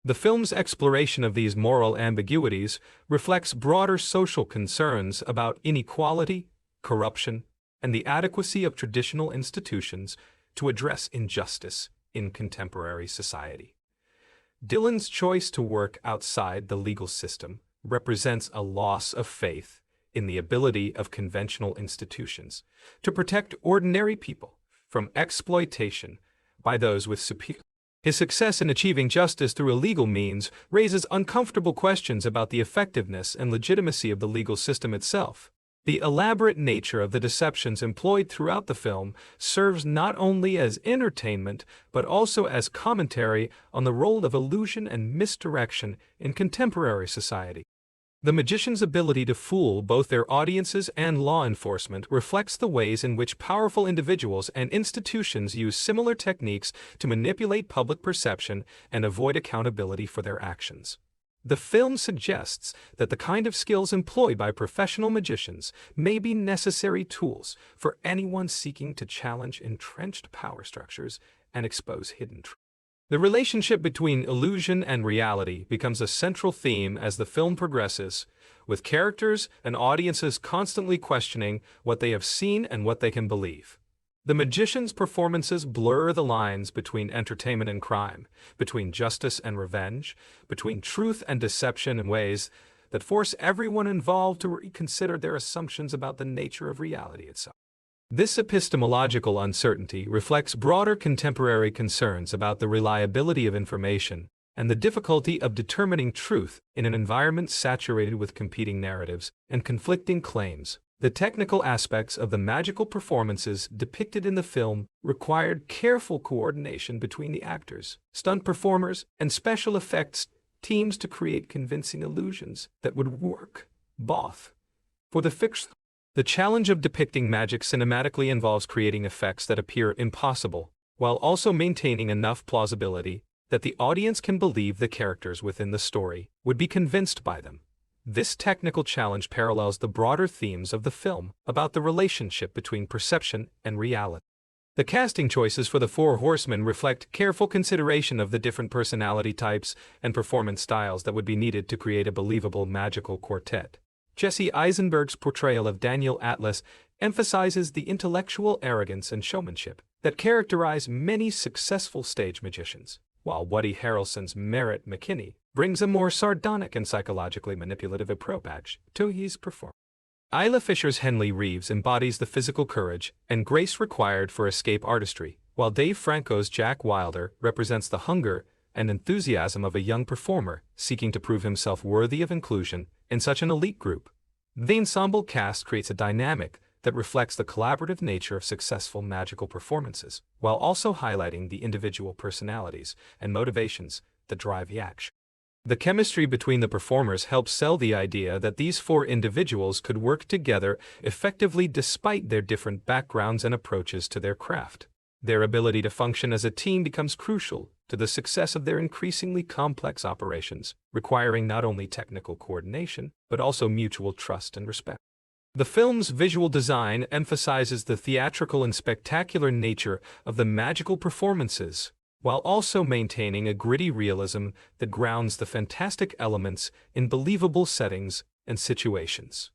The film's exploration of these moral ambiguities reflects broader social concerns about inequality, corruption, and the adequacy of traditional institutions to address injustice in contemporary society. Dylan's choice to work outside the legal system represents a loss of faith in the ability of conventional institutions to protect ordinary people from exploitation by those with superior. His success in achieving justice through illegal means raises uncomfortable questions about the effectiveness and legitimacy of the legal system itself. The elaborate nature of the deceptions employed throughout the film serves not only as entertainment, but also as commentary on the role of illusion and misdirection in contemporary society. The magician's ability to fool both their audiences and law enforcement reflects the ways in which powerful individuals and institutions use similar techniques to manipulate public perception and avoid accountability for their actions. The film suggests that the kind of skills employed by professional magicians may be necessary tools for anyone seeking to challenge entrenched power structures and expose hidden truths. The relationship between illusion and reality becomes a central theme as the film progresses, with characters and audiences constantly questioning what they have seen and what they can believe. The magician's performances blur the lines between entertainment and crime, between justice and revenge, between truth and deception in ways that force everyone involved to reconsider their assumptions about the nature of reality itself. This epistemological uncertainty reflects broader contemporary concerns about the reliability of information and the difficulty of determining truth in an environment saturated with competing narratives and conflicting claims. The technical aspects of the magical performances depicted in the film required careful coordination between the actors, stunt performers, and special effects teams to create convincing illusions that would work both for the fiction. The challenge of depicting magic cinematically involves creating effects that appear impossible, while also maintaining enough plausibility that the audience can believe the characters within the story would be convinced by them. This technical challenge parallels the broader themes of the film about the relationship between perception and reality. The casting choices for the Four Horsemen reflect careful consideration of the different personality types and performance styles that would be needed to create a believable magical quartet. Jesse Eisenberg's portrayal of Daniel Atlas emphasizes the intellectual arrogance and showmanship that characterize many successful stage magicians, while Woody Harrelson's Merritt McKinney brings a more sardonic and psychologically manipulative approach to his performance. Isla Fisher's Henley Reeves embodies the physical courage and grace required for escape artistry, while Dave Franco's Jack Wilder represents the hunger and enthusiasm of a young performer seeking to prove himself worthy of inclusion in such an elite group. The ensemble cast creates a dynamic that reflects the collaborative nature of successful magical performances, while also highlighting the individual personalities and motivations that drive the action. The chemistry between the performers helps sell the idea that these four individuals could work together effectively despite their different backgrounds and approaches to their craft. Their ability to function as a team becomes crucial to the success of their increasingly complex operations, requiring not only technical coordination, but also mutual trust and respect. The film's visual design emphasizes the theatrical and spectacular nature of the magical performances, while also maintaining a gritty realism that grounds the fantastic elements in believable settings and situations.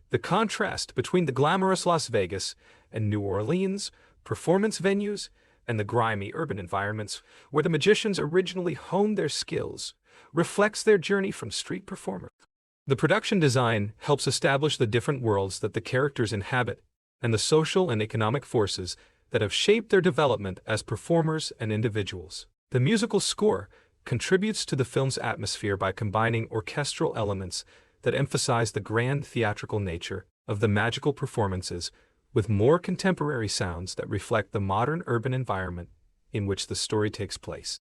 The contrast between the glamorous Las Vegas and New Orleans performance venues and the grimy urban environments where the magicians originally honed their skills reflects their journey from street performer. The production design helps establish the different worlds that the characters inhabit and the social and economic forces that have shaped their development as performers and individuals. The musical score contributes to the film's atmosphere by combining orchestral elements that emphasize the grand theatrical nature of the magical performances with more contemporary sounds that reflect the modern urban environment in which the story takes place.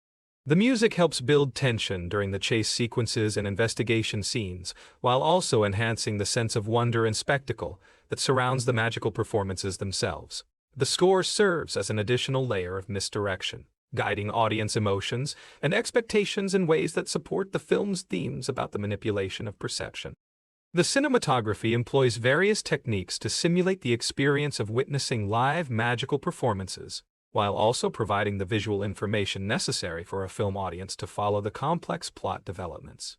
The music helps build tension during the chase sequences and investigation scenes, while also enhancing the sense of wonder and spectacle that surrounds the magical performances themselves. The score serves as an additional layer of misdirection, guiding audience emotions and expectations in ways that support the film's themes about the manipulation of perception. The cinematography employs various techniques to simulate the experience of witnessing live magical performances, while also providing the visual information necessary for a film audience to follow the complex plot developments.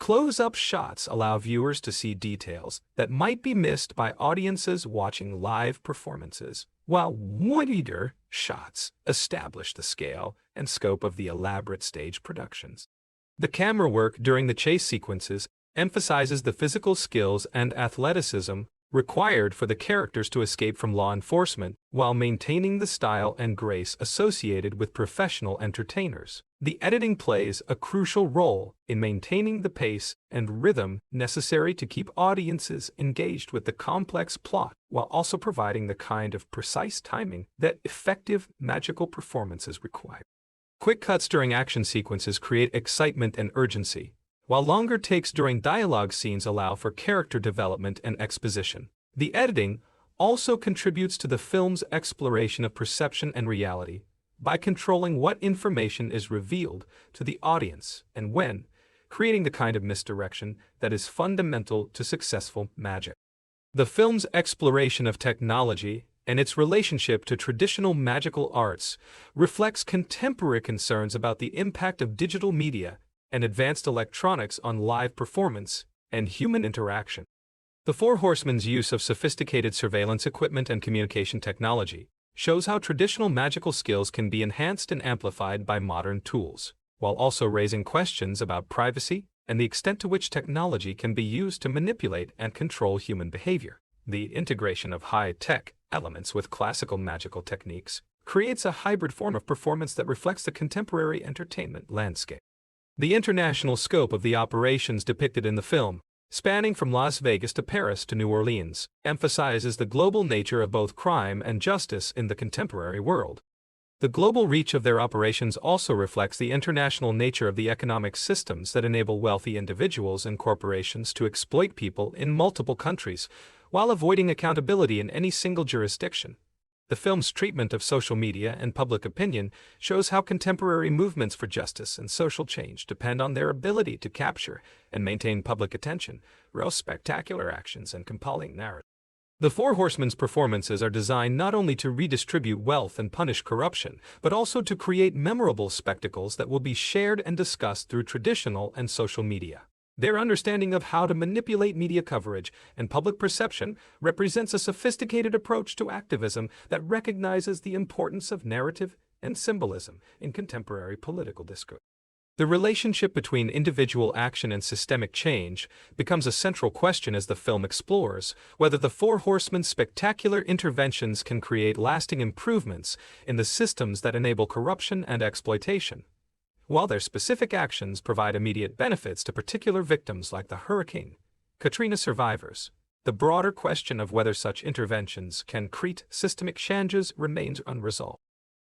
Close-up shots allow viewers to see details that might be missed by audiences watching live performances, while wider shots establish the scale and scope of the elaborate stage productions. The camera work during the chase sequences emphasizes the physical skills and athleticism required for the characters to escape from law enforcement while maintaining the style and grace associated with professional entertainers. The editing plays a crucial role in maintaining the pace and rhythm necessary to keep audiences engaged with the complex plot while also providing the kind of precise timing that effective magical performances require. Quick cuts during action sequences create excitement and urgency, while longer takes during dialogue scenes allow for character development and exposition. The editing also contributes to the film's exploration of perception and reality by controlling what information is revealed to the audience and when, creating the kind of misdirection that is fundamental to successful magic. The film's exploration of technology and its relationship to traditional magical arts reflects contemporary concerns about the impact of digital media and advanced electronics on live performance and human interaction. The Four Horsemen's use of sophisticated surveillance equipment and communication technology shows how traditional magical skills can be enhanced and amplified by modern tools, while also raising questions about privacy and the extent to which technology can be used to manipulate and control human behavior. The integration of high-tech elements with classical magical techniques creates a hybrid form of performance that reflects the contemporary entertainment landscape. The international scope of the operations depicted in the film, spanning from Las Vegas to Paris to New Orleans, emphasizes the global nature of both crime and justice in the contemporary world. The global reach of their operations also reflects the international nature of the economic systems that enable wealthy individuals and corporations to exploit people in multiple countries, while avoiding accountability in any single jurisdiction. The film's treatment of social media and public opinion shows how contemporary movements for justice and social change depend on their ability to capture and maintain public attention, rouse spectacular actions and compelling narratives. The Four Horsemen's performances are designed not only to redistribute wealth and punish corruption, but also to create memorable spectacles that will be shared and discussed through traditional and social media. Their understanding of how to manipulate media coverage and public perception represents a sophisticated approach to activism that recognizes the importance of narrative and symbolism in contemporary political discourse. The relationship between individual action and systemic change becomes a central question as the film explores whether the Four Horsemen's spectacular interventions can create lasting improvements in the systems that enable corruption and exploitation. While their specific actions provide immediate benefits to particular victims like the Hurricane Katrina survivors, the broader question of whether such interventions can create systemic changes remains unresolved.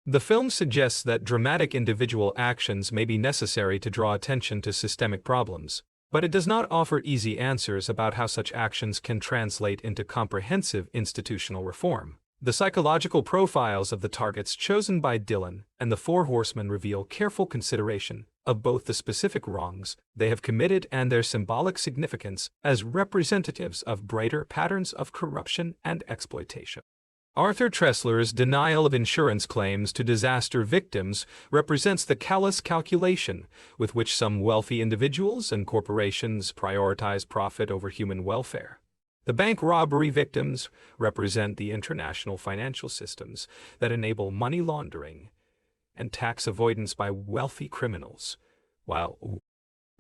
The film suggests that dramatic individual actions may be necessary to draw attention to systemic problems, but it does not offer easy answers about how such actions can translate into comprehensive institutional reform. The psychological profiles of the targets chosen by Dylan and the Four Horsemen reveal careful consideration of both the specific wrongs they have committed and their symbolic significance as representatives of greater patterns of corruption and exploitation. Arthur Tressler's denial of insurance claims to disaster victims represents the callous calculation with which some wealthy individuals and corporations prioritize profit over human welfare. The bank robbery victims represent the international financial systems that enable money laundering and tax avoidance by wealthy criminals, while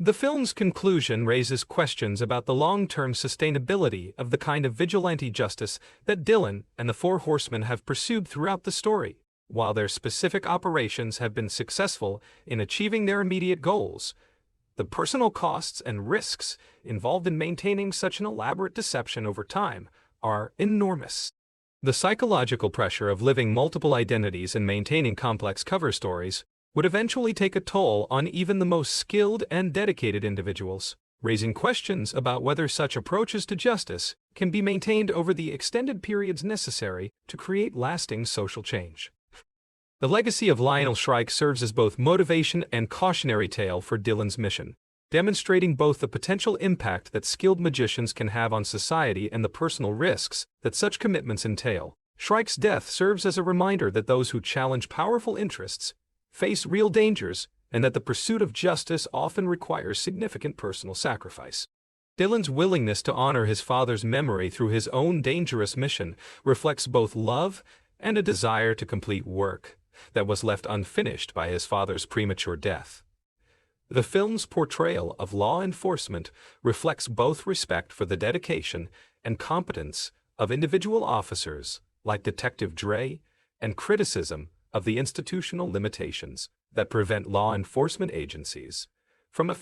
the film's conclusion raises questions about the long-term sustainability of the kind of vigilante justice that Dylan and the Four Horsemen have pursued throughout the story. While their specific operations have been successful in achieving their immediate goals, the personal costs and risks involved in maintaining such an elaborate deception over time are enormous. The psychological pressure of living multiple identities and maintaining complex cover stories would eventually take a toll on even the most skilled and dedicated individuals, raising questions about whether such approaches to justice can be maintained over the extended periods necessary to create lasting social change. The legacy of Lionel Shrike serves as both motivation and cautionary tale for Dylan's mission, demonstrating both the potential impact that skilled magicians can have on society and the personal risks that such commitments entail. Shrike's death serves as a reminder that those who challenge powerful interests face real dangers, and that the pursuit of justice often requires significant personal sacrifice. Dylan's willingness to honor his father's memory through his own dangerous mission reflects both love and a desire to complete work that was left unfinished by his father's premature death. The film's portrayal of law enforcement reflects both respect for the dedication and competence of individual officers like Detective Dre and criticism of the institutional limitations that prevent law enforcement agencies from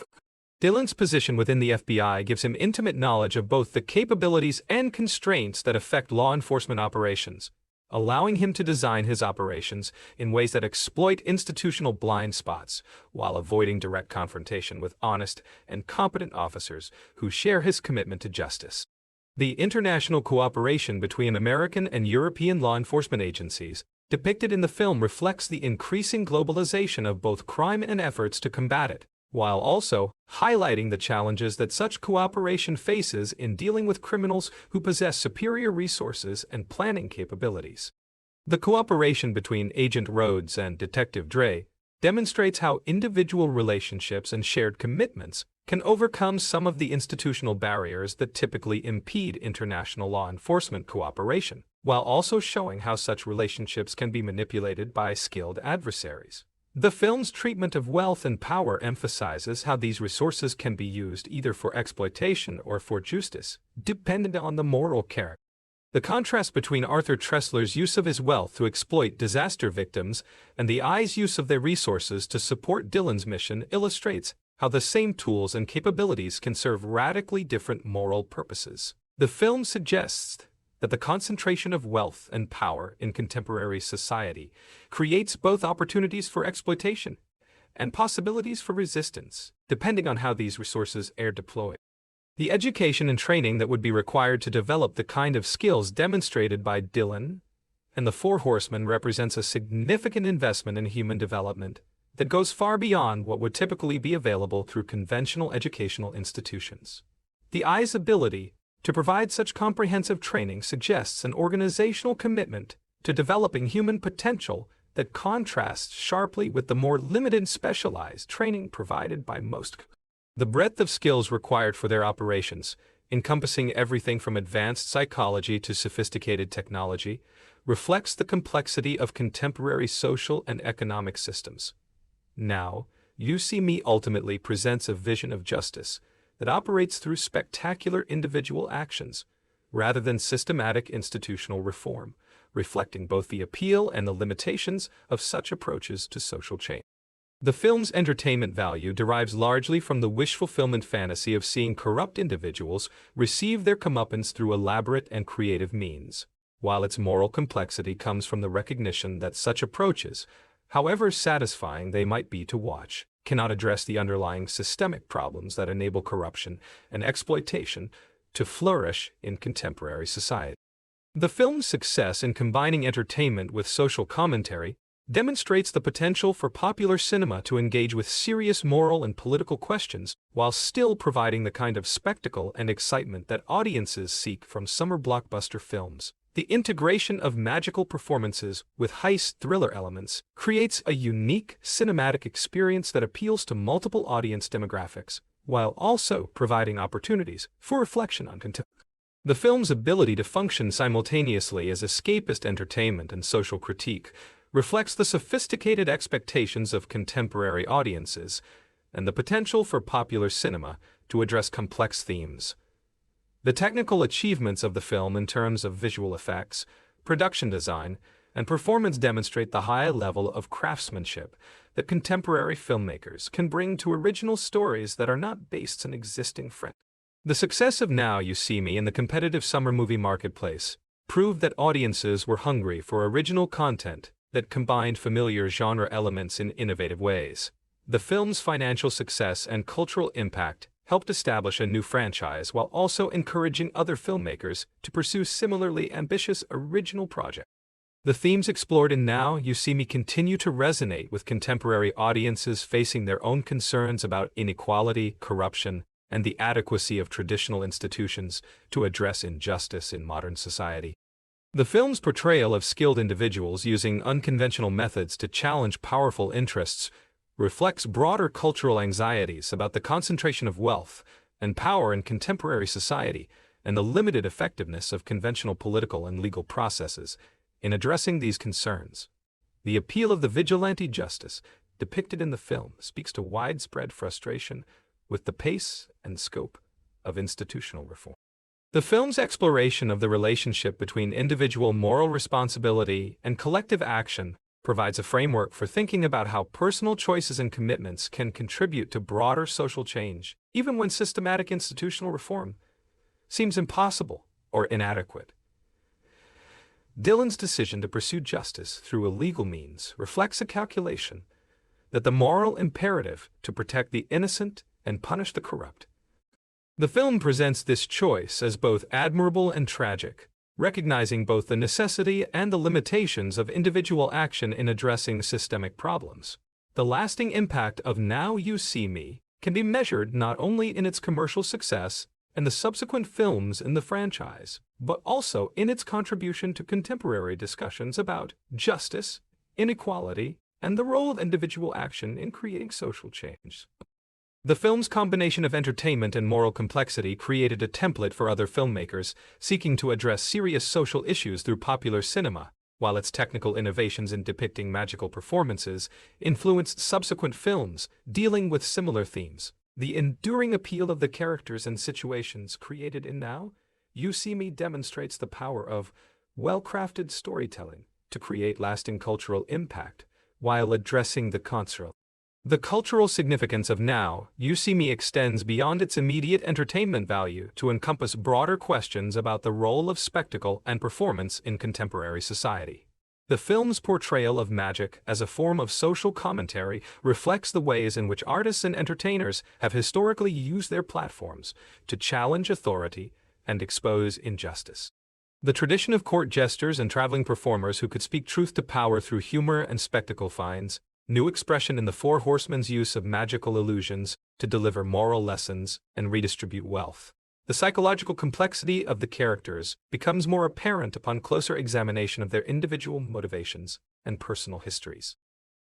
Dylan's position within the FBI gives him intimate knowledge of both the capabilities and constraints that affect law enforcement operations, allowing him to design his operations in ways that exploit institutional blind spots while avoiding direct confrontation with honest and competent officers who share his commitment to justice. The international cooperation between American and European law enforcement agencies depicted in the film reflects the increasing globalization of both crime and efforts to combat it. while also highlighting the challenges that such cooperation faces in dealing with criminals who possess superior resources and planning capabilities. The cooperation between Agent Rhodes and Detective Dre demonstrates how individual relationships and shared commitments can overcome some of the institutional barriers that typically impede international law enforcement cooperation, while also showing how such relationships can be manipulated by skilled adversaries. The film's treatment of wealth and power emphasizes how these resources can be used either for exploitation or for justice, dependent on the moral character. The contrast between Arthur Tressler's use of his wealth to exploit disaster victims and the Eye's use of their resources to support Dylan's mission illustrates how the same tools and capabilities can serve radically different moral purposes. The film suggests that the concentration of wealth and power in contemporary society creates both opportunities for exploitation and possibilities for resistance, depending on how these resources are deployed. The education and training that would be required to develop the kind of skills demonstrated by Dylan and the Four Horsemen represents a significant investment in human development that goes far beyond what would typically be available through conventional educational institutions. The Eye's ability to provide such comprehensive training suggests an organizational commitment to developing human potential that contrasts sharply with the more limited specialized training provided by most. The breadth of skills required for their operations, encompassing everything from advanced psychology to sophisticated technology, reflects the complexity of contemporary social and economic systems. Now, You See Me ultimately presents a vision of justice that operates through spectacular individual actions, rather than systematic institutional reform, reflecting both the appeal and the limitations of such approaches to social change. The film's entertainment value derives largely from the wish-fulfillment fantasy of seeing corrupt individuals receive their comeuppance through elaborate and creative means, while its moral complexity comes from the recognition that such approaches, however satisfying they might be to watch, cannot address the underlying systemic problems that enable corruption and exploitation to flourish in contemporary society. The film's success in combining entertainment with social commentary demonstrates the potential for popular cinema to engage with serious moral and political questions while still providing the kind of spectacle and excitement that audiences seek from summer blockbuster films. The integration of magical performances with heist thriller elements creates a unique cinematic experience that appeals to multiple audience demographics, while also providing opportunities for reflection on contemporary. The film's ability to function simultaneously as escapist entertainment and social critique reflects the sophisticated expectations of contemporary audiences and the potential for popular cinema to address complex themes. The technical achievements of the film in terms of visual effects, production design, and performance demonstrate the high level of craftsmanship that contemporary filmmakers can bring to original stories that are not based on existing friends. The success of Now You See Me in the competitive summer movie marketplace proved that audiences were hungry for original content that combined familiar genre elements in innovative ways. The film's financial success and cultural impact helped establish a new franchise while also encouraging other filmmakers to pursue similarly ambitious original projects. The themes explored in Now You See Me continue to resonate with contemporary audiences facing their own concerns about inequality, corruption, and the adequacy of traditional institutions to address injustice in modern society. The film's portrayal of skilled individuals using unconventional methods to challenge powerful interests reflects broader cultural anxieties about the concentration of wealth and power in contemporary society and the limited effectiveness of conventional political and legal processes in addressing these concerns. The appeal of the vigilante justice depicted in the film speaks to widespread frustration with the pace and scope of institutional reform. The film's exploration of the relationship between individual moral responsibility and collective action provides a framework for thinking about how personal choices and commitments can contribute to broader social change, even when systematic institutional reform seems impossible or inadequate. Dylan's decision to pursue justice through illegal means reflects a calculation that the moral imperative to protect the innocent and punish the corrupt. The film presents this choice as both admirable and tragic, recognizing both the necessity and the limitations of individual action in addressing systemic problems. The lasting impact of Now You See Me can be measured not only in its commercial success and the subsequent films in the franchise, but also in its contribution to contemporary discussions about justice, inequality, and the role of individual action in creating social change. The film's combination of entertainment and moral complexity created a template for other filmmakers seeking to address serious social issues through popular cinema, while its technical innovations in depicting magical performances influenced subsequent films dealing with similar themes. The enduring appeal of the characters and situations created in Now You See Me demonstrates the power of well-crafted storytelling to create lasting cultural impact while addressing the conceal. The cultural significance of Now You See Me extends beyond its immediate entertainment value to encompass broader questions about the role of spectacle and performance in contemporary society. The film's portrayal of magic as a form of social commentary reflects the ways in which artists and entertainers have historically used their platforms to challenge authority and expose injustice. The tradition of court jesters and traveling performers who could speak truth to power through humor and spectacle finds new expression in the Four Horsemen's use of magical illusions to deliver moral lessons and redistribute wealth. The psychological complexity of the characters becomes more apparent upon closer examination of their individual motivations and personal histories.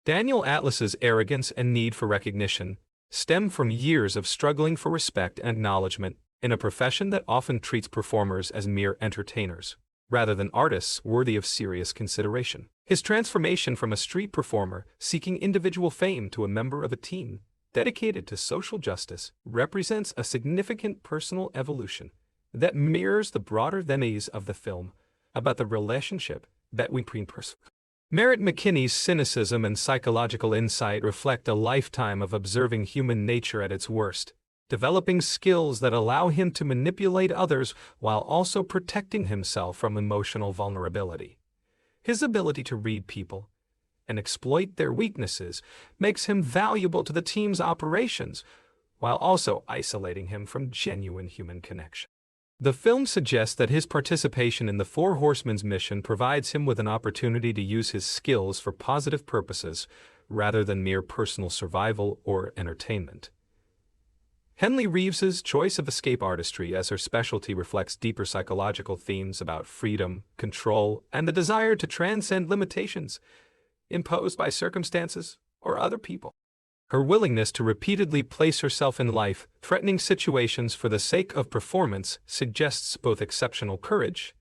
Daniel Atlas's arrogance and need for recognition stem from years of struggling for respect and acknowledgement in a profession that often treats performers as mere entertainers, rather than artists worthy of serious consideration. His transformation from a street performer seeking individual fame to a member of a team dedicated to social justice represents a significant personal evolution that mirrors the broader themes of the film about the relationship between persons. Merritt McKinney's cynicism and psychological insight reflect a lifetime of observing human nature at its worst, developing skills that allow him to manipulate others while also protecting himself from emotional vulnerability. His ability to read people and exploit their weaknesses makes him valuable to the team's operations, while also isolating him from genuine human connection. The film suggests that his participation in the Four Horsemen's mission provides him with an opportunity to use his skills for positive purposes rather than mere personal survival or entertainment. Henley Reeves's choice of escape artistry as her specialty reflects deeper psychological themes about freedom, control, and the desire to transcend limitations imposed by circumstances or other people. Her willingness to repeatedly place herself in life-threatening situations for the sake of performance suggests both exceptional courage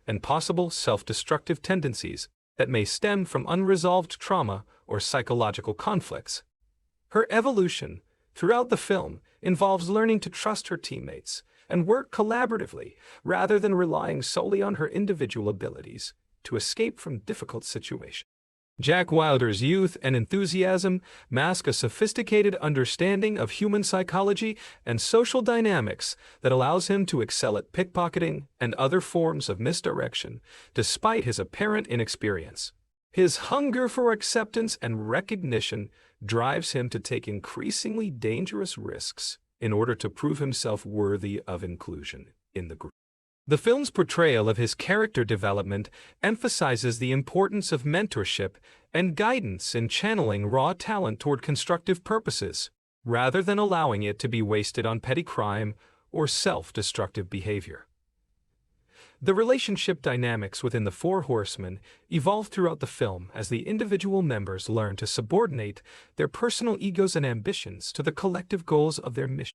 and possible self-destructive tendencies that may stem from unresolved trauma or psychological conflicts. Her evolution throughout the film involves learning to trust her teammates and work collaboratively rather than relying solely on her individual abilities to escape from difficult situations. Jack Wilder's youth and enthusiasm mask a sophisticated understanding of human psychology and social dynamics that allows him to excel at pickpocketing and other forms of misdirection, despite his apparent inexperience. His hunger for acceptance and recognition drives him to take increasingly dangerous risks in order to prove himself worthy of inclusion in the group. The film's portrayal of his character development emphasizes the importance of mentorship and guidance in channeling raw talent toward constructive purposes, rather than allowing it to be wasted on petty crime or self-destructive behavior. The relationship dynamics within the Four Horsemen evolve throughout the film as the individual members learn to subordinate their personal egos and ambitions to the collective goals of their mission.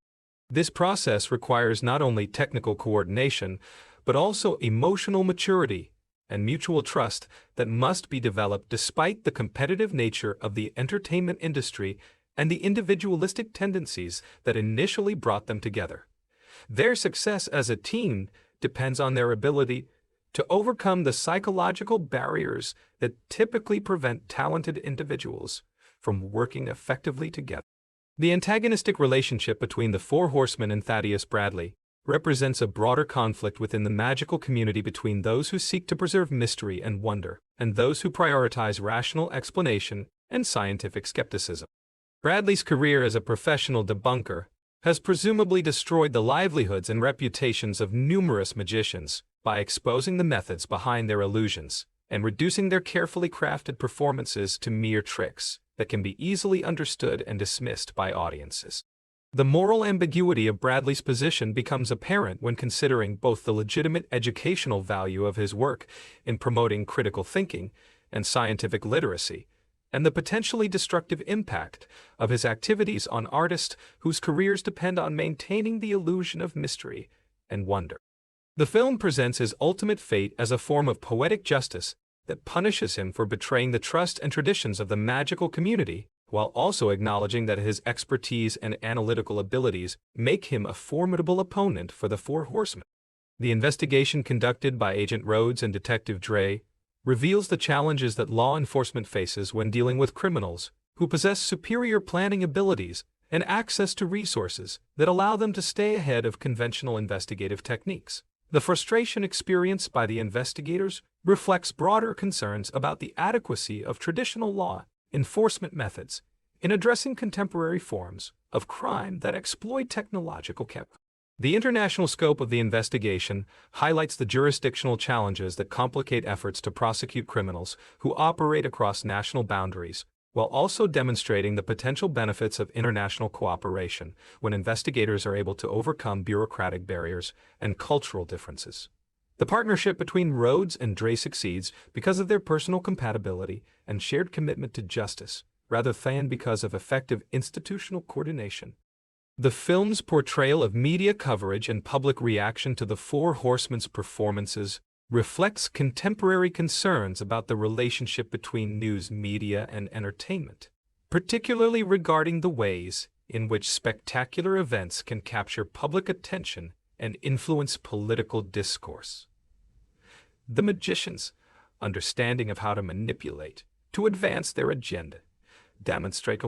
This process requires not only technical coordination, but also emotional maturity and mutual trust that must be developed despite the competitive nature of the entertainment industry and the individualistic tendencies that initially brought them together. Their success as a team depends on their ability to overcome the psychological barriers that typically prevent talented individuals from working effectively together. The antagonistic relationship between the Four Horsemen and Thaddeus Bradley represents a broader conflict within the magical community between those who seek to preserve mystery and wonder and those who prioritize rational explanation and scientific skepticism. Bradley's career as a professional debunker has presumably destroyed the livelihoods and reputations of numerous magicians by exposing the methods behind their illusions and reducing their carefully crafted performances to mere tricks. that can be easily understood and dismissed by audiences. The moral ambiguity of Bradley's position becomes apparent when considering both the legitimate educational value of his work in promoting critical thinking and scientific literacy, and the potentially destructive impact of his activities on artists whose careers depend on maintaining the illusion of mystery and wonder. The film presents his ultimate fate as a form of poetic justice that punishes him for betraying the trust and traditions of the magical community, while also acknowledging that his expertise and analytical abilities make him a formidable opponent for the Four Horsemen. The investigation conducted by Agent Rhodes and Detective Dre reveals the challenges that law enforcement faces when dealing with criminals who possess superior planning abilities and access to resources that allow them to stay ahead of conventional investigative techniques. The frustration experienced by the investigators reflects broader concerns about the adequacy of traditional law enforcement methods in addressing contemporary forms of crime that exploit technological capabilities. The international scope of the investigation highlights the jurisdictional challenges that complicate efforts to prosecute criminals who operate across national boundaries, while also demonstrating the potential benefits of international cooperation when investigators are able to overcome bureaucratic barriers and cultural differences. The partnership between Rhodes and Dre succeeds because of their personal compatibility and shared commitment to justice, rather than because of effective institutional coordination. The film's portrayal of media coverage and public reaction to the Four Horsemen's performances reflects contemporary concerns about the relationship between news media and entertainment, particularly regarding the ways in which spectacular events can capture public attention and influence political discourse. The magicians' understanding of how to manipulate to advance their agenda demonstrate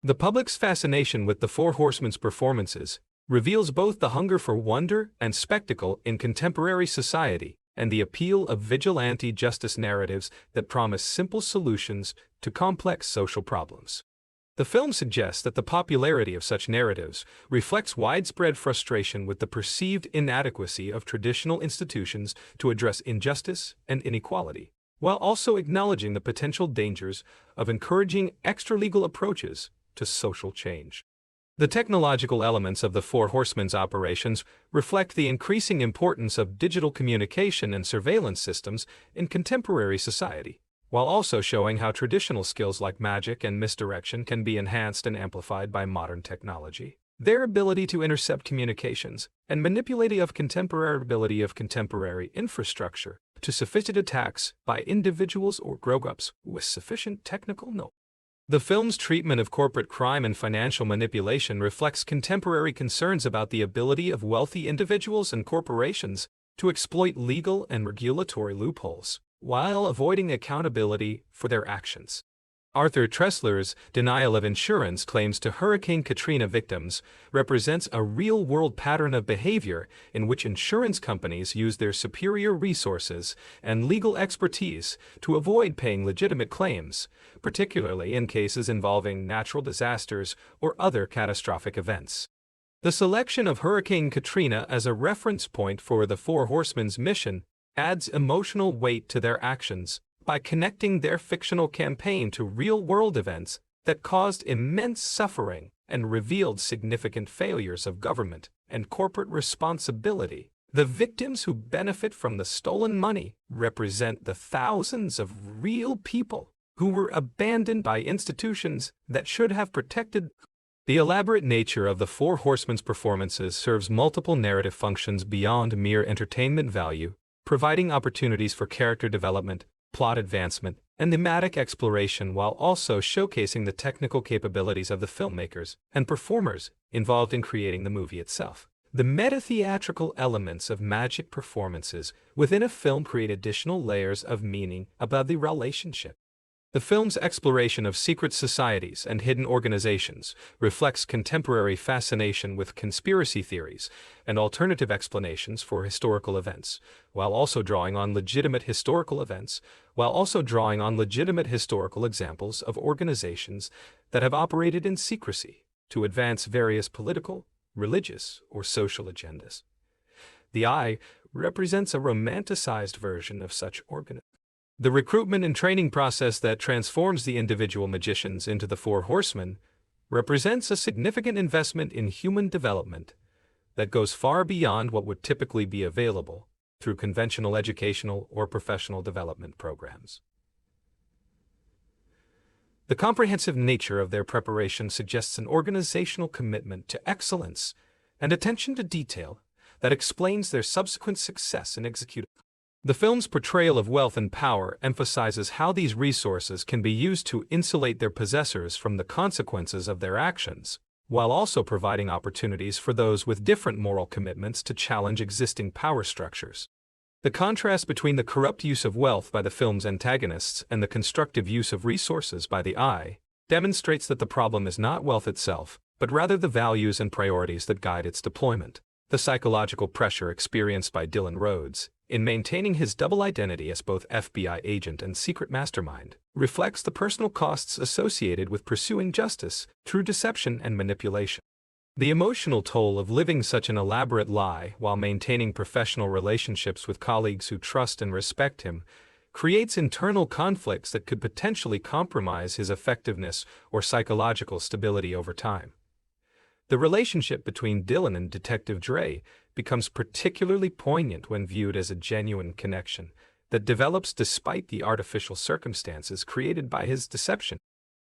the public's fascination with the Four Horsemen's performances reveals both the hunger for wonder and spectacle in contemporary society and the appeal of vigilante justice narratives that promise simple solutions to complex social problems. The film suggests that the popularity of such narratives reflects widespread frustration with the perceived inadequacy of traditional institutions to address injustice and inequality, while also acknowledging the potential dangers of encouraging extralegal approaches to social change. The technological elements of the Four Horsemen's operations reflect the increasing importance of digital communication and surveillance systems in contemporary society, while also showing how traditional skills like magic and misdirection can be enhanced and amplified by modern technology. Their ability to intercept communications and manipulate of contemporary infrastructure to sophisticated attacks by individuals or grown-ups with sufficient technical know. The film's treatment of corporate crime and financial manipulation reflects contemporary concerns about the ability of wealthy individuals and corporations to exploit legal and regulatory loopholes, while avoiding accountability for their actions. Arthur Tressler's denial of insurance claims to Hurricane Katrina victims represents a real-world pattern of behavior in which insurance companies use their superior resources and legal expertise to avoid paying legitimate claims, particularly in cases involving natural disasters or other catastrophic events. The selection of Hurricane Katrina as a reference point for the Four Horsemen's mission adds emotional weight to their actions by connecting their fictional campaign to real-world events that caused immense suffering and revealed significant failures of government and corporate responsibility. The victims who benefit from the stolen money represent the thousands of real people who were abandoned by institutions that should have protected. The elaborate nature of the Four Horsemen's performances serves multiple narrative functions beyond mere entertainment value, providing opportunities for character development, plot advancement, and thematic exploration, while also showcasing the technical capabilities of the filmmakers and performers involved in creating the movie itself. The meta-theatrical elements of magic performances within a film create additional layers of meaning about the relationship. The film's exploration of secret societies and hidden organizations reflects contemporary fascination with conspiracy theories and alternative explanations for historical events, while also drawing on legitimate historical examples of organizations that have operated in secrecy to advance various political, religious, or social agendas. The Eye represents a romanticized version of such organizations. The recruitment and training process that transforms the individual magicians into the Four Horsemen represents a significant investment in human development that goes far beyond what would typically be available through conventional educational or professional development programs. The comprehensive nature of their preparation suggests an organizational commitment to excellence and attention to detail that explains their subsequent success in executing. The film's portrayal of wealth and power emphasizes how these resources can be used to insulate their possessors from the consequences of their actions, while also providing opportunities for those with different moral commitments to challenge existing power structures. The contrast between the corrupt use of wealth by the film's antagonists and the constructive use of resources by the eye demonstrates that the problem is not wealth itself, but rather the values and priorities that guide its deployment. The psychological pressure experienced by Dylan Rhodes in maintaining his double identity as both FBI agent and secret mastermind reflects the personal costs associated with pursuing justice through deception and manipulation. The emotional toll of living such an elaborate lie while maintaining professional relationships with colleagues who trust and respect him creates internal conflicts that could potentially compromise his effectiveness or psychological stability over time. The relationship between Dylan and Detective Dre becomes particularly poignant when viewed as a genuine connection that develops despite the artificial circumstances created by his deception.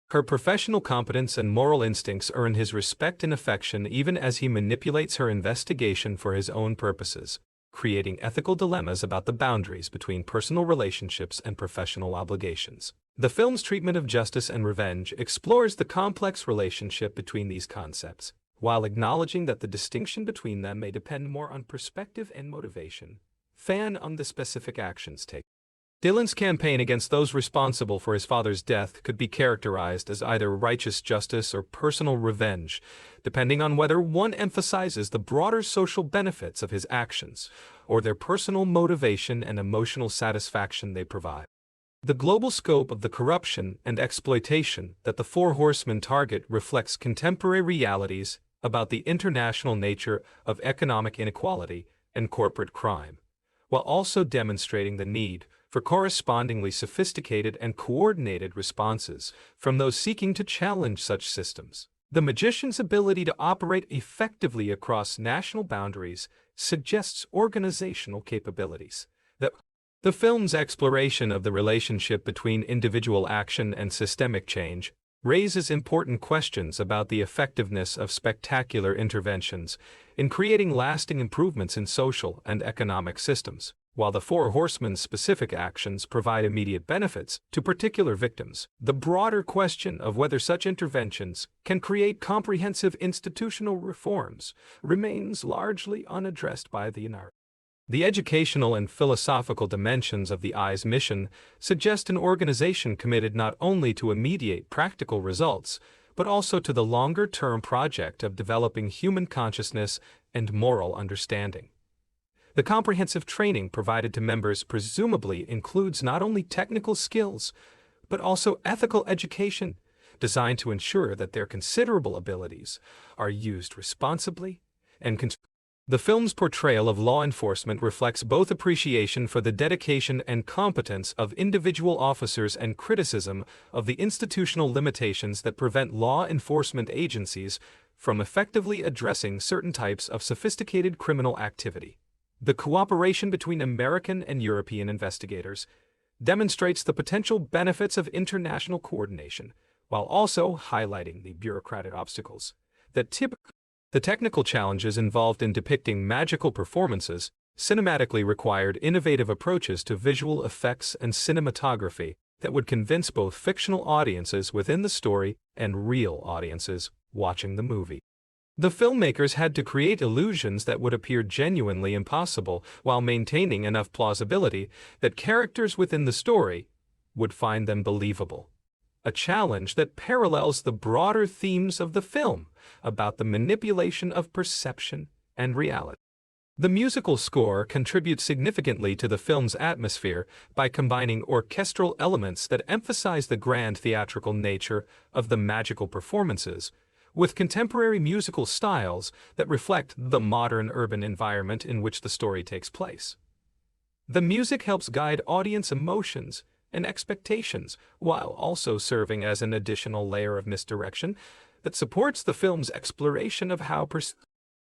Her professional competence and moral instincts earn his respect and affection even as he manipulates her investigation for his own purposes, creating ethical dilemmas about the boundaries between personal relationships and professional obligations. The film's treatment of justice and revenge explores the complex relationship between these concepts, while acknowledging that the distinction between them may depend more on perspective and motivation than on the specific actions taken. Dylan's campaign against those responsible for his father's death could be characterized as either righteous justice or personal revenge, depending on whether one emphasizes the broader social benefits of his actions or their personal motivation and emotional satisfaction they provide. The global scope of the corruption and exploitation that the Four Horsemen target reflects contemporary realities about the international nature of economic inequality and corporate crime, while also demonstrating the need for correspondingly sophisticated and coordinated responses from those seeking to challenge such systems. The magician's ability to operate effectively across national boundaries suggests organizational capabilities. The film's exploration of the relationship between individual action and systemic change raises important questions about the effectiveness of spectacular interventions in creating lasting improvements in social and economic systems. While the Four Horsemen's specific actions provide immediate benefits to particular victims, the broader question of whether such interventions can create comprehensive institutional reforms remains largely unaddressed by the narrative. The educational and philosophical dimensions of the Eye's mission suggest an organization committed not only to immediate practical results, but also to the longer-term project of developing human consciousness and moral understanding. The comprehensive training provided to members presumably includes not only technical skills, but also ethical education designed to ensure that their considerable abilities are used responsibly and The film's portrayal of law enforcement reflects both appreciation for the dedication and competence of individual officers and criticism of the institutional limitations that prevent law enforcement agencies from effectively addressing certain types of sophisticated criminal activity. The cooperation between American and European investigators demonstrates the potential benefits of international coordination, while also highlighting the bureaucratic obstacles that the technical challenges involved in depicting magical performances cinematically required innovative approaches to visual effects and cinematography that would convince both fictional audiences within the story and real audiences watching the movie. The filmmakers had to create illusions that would appear genuinely impossible while maintaining enough plausibility that characters within the story would find them believable. A challenge that parallels the broader themes of the film about the manipulation of perception and reality. The musical score contributes significantly to the film's atmosphere by combining orchestral elements that emphasize the grand theatrical nature of the magical performances with contemporary musical styles that reflect the modern urban environment in which the story takes place. The music helps guide audience emotions and expectations, while also serving as an additional layer of misdirection that supports the film's exploration of how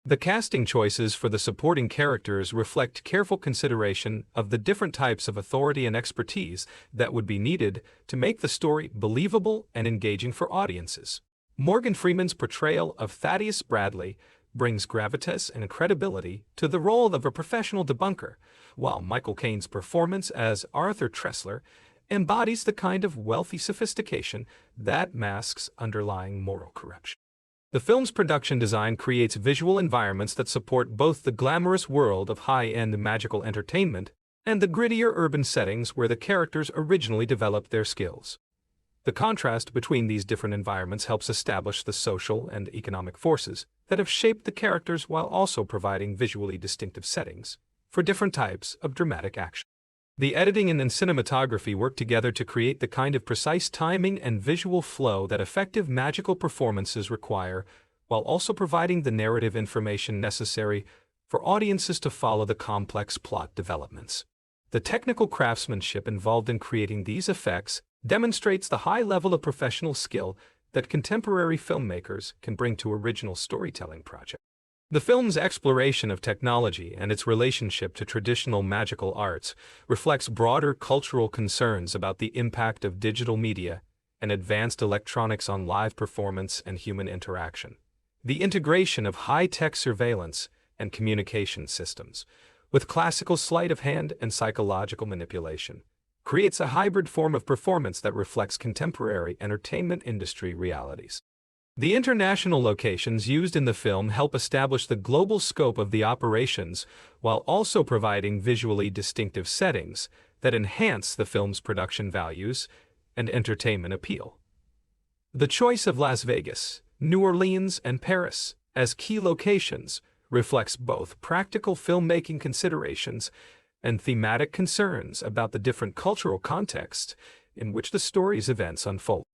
the casting choices for the supporting characters reflect careful consideration of the different types of authority and expertise that would be needed to make the story believable and engaging for audiences. Morgan Freeman's portrayal of Thaddeus Bradley brings gravitas and credibility to the role of a professional debunker, while Michael Caine's performance as Arthur Tressler embodies the kind of wealthy sophistication that masks underlying moral corruption. The film's production design creates visual environments that support both the glamorous world of high-end magical entertainment and the grittier urban settings where the characters originally developed their skills. The contrast between these different environments helps establish the social and economic forces that have shaped the characters while also providing visually distinctive settings for different types of dramatic action. The editing and cinematography work together to create the kind of precise timing and visual flow that effective magical performances require, while also providing the narrative information necessary for audiences to follow the complex plot developments. The technical craftsmanship involved in creating these effects demonstrates the high level of professional skill that contemporary filmmakers can bring to original storytelling projects. The film's exploration of technology and its relationship to traditional magical arts reflects broader cultural concerns about the impact of digital media and advanced electronics on live performance and human interaction. The integration of high-tech surveillance and communication systems, with classical sleight of hand and psychological manipulation, creates a hybrid form of performance that reflects contemporary entertainment industry realities. The international locations used in the film help establish the global scope of the operations while also providing visually distinctive settings that enhance the film's production values and entertainment appeal. The choice of Las Vegas, New Orleans, and Paris as key locations reflects both practical filmmaking considerations and thematic concerns about the different cultural contexts in which the story's events unfold.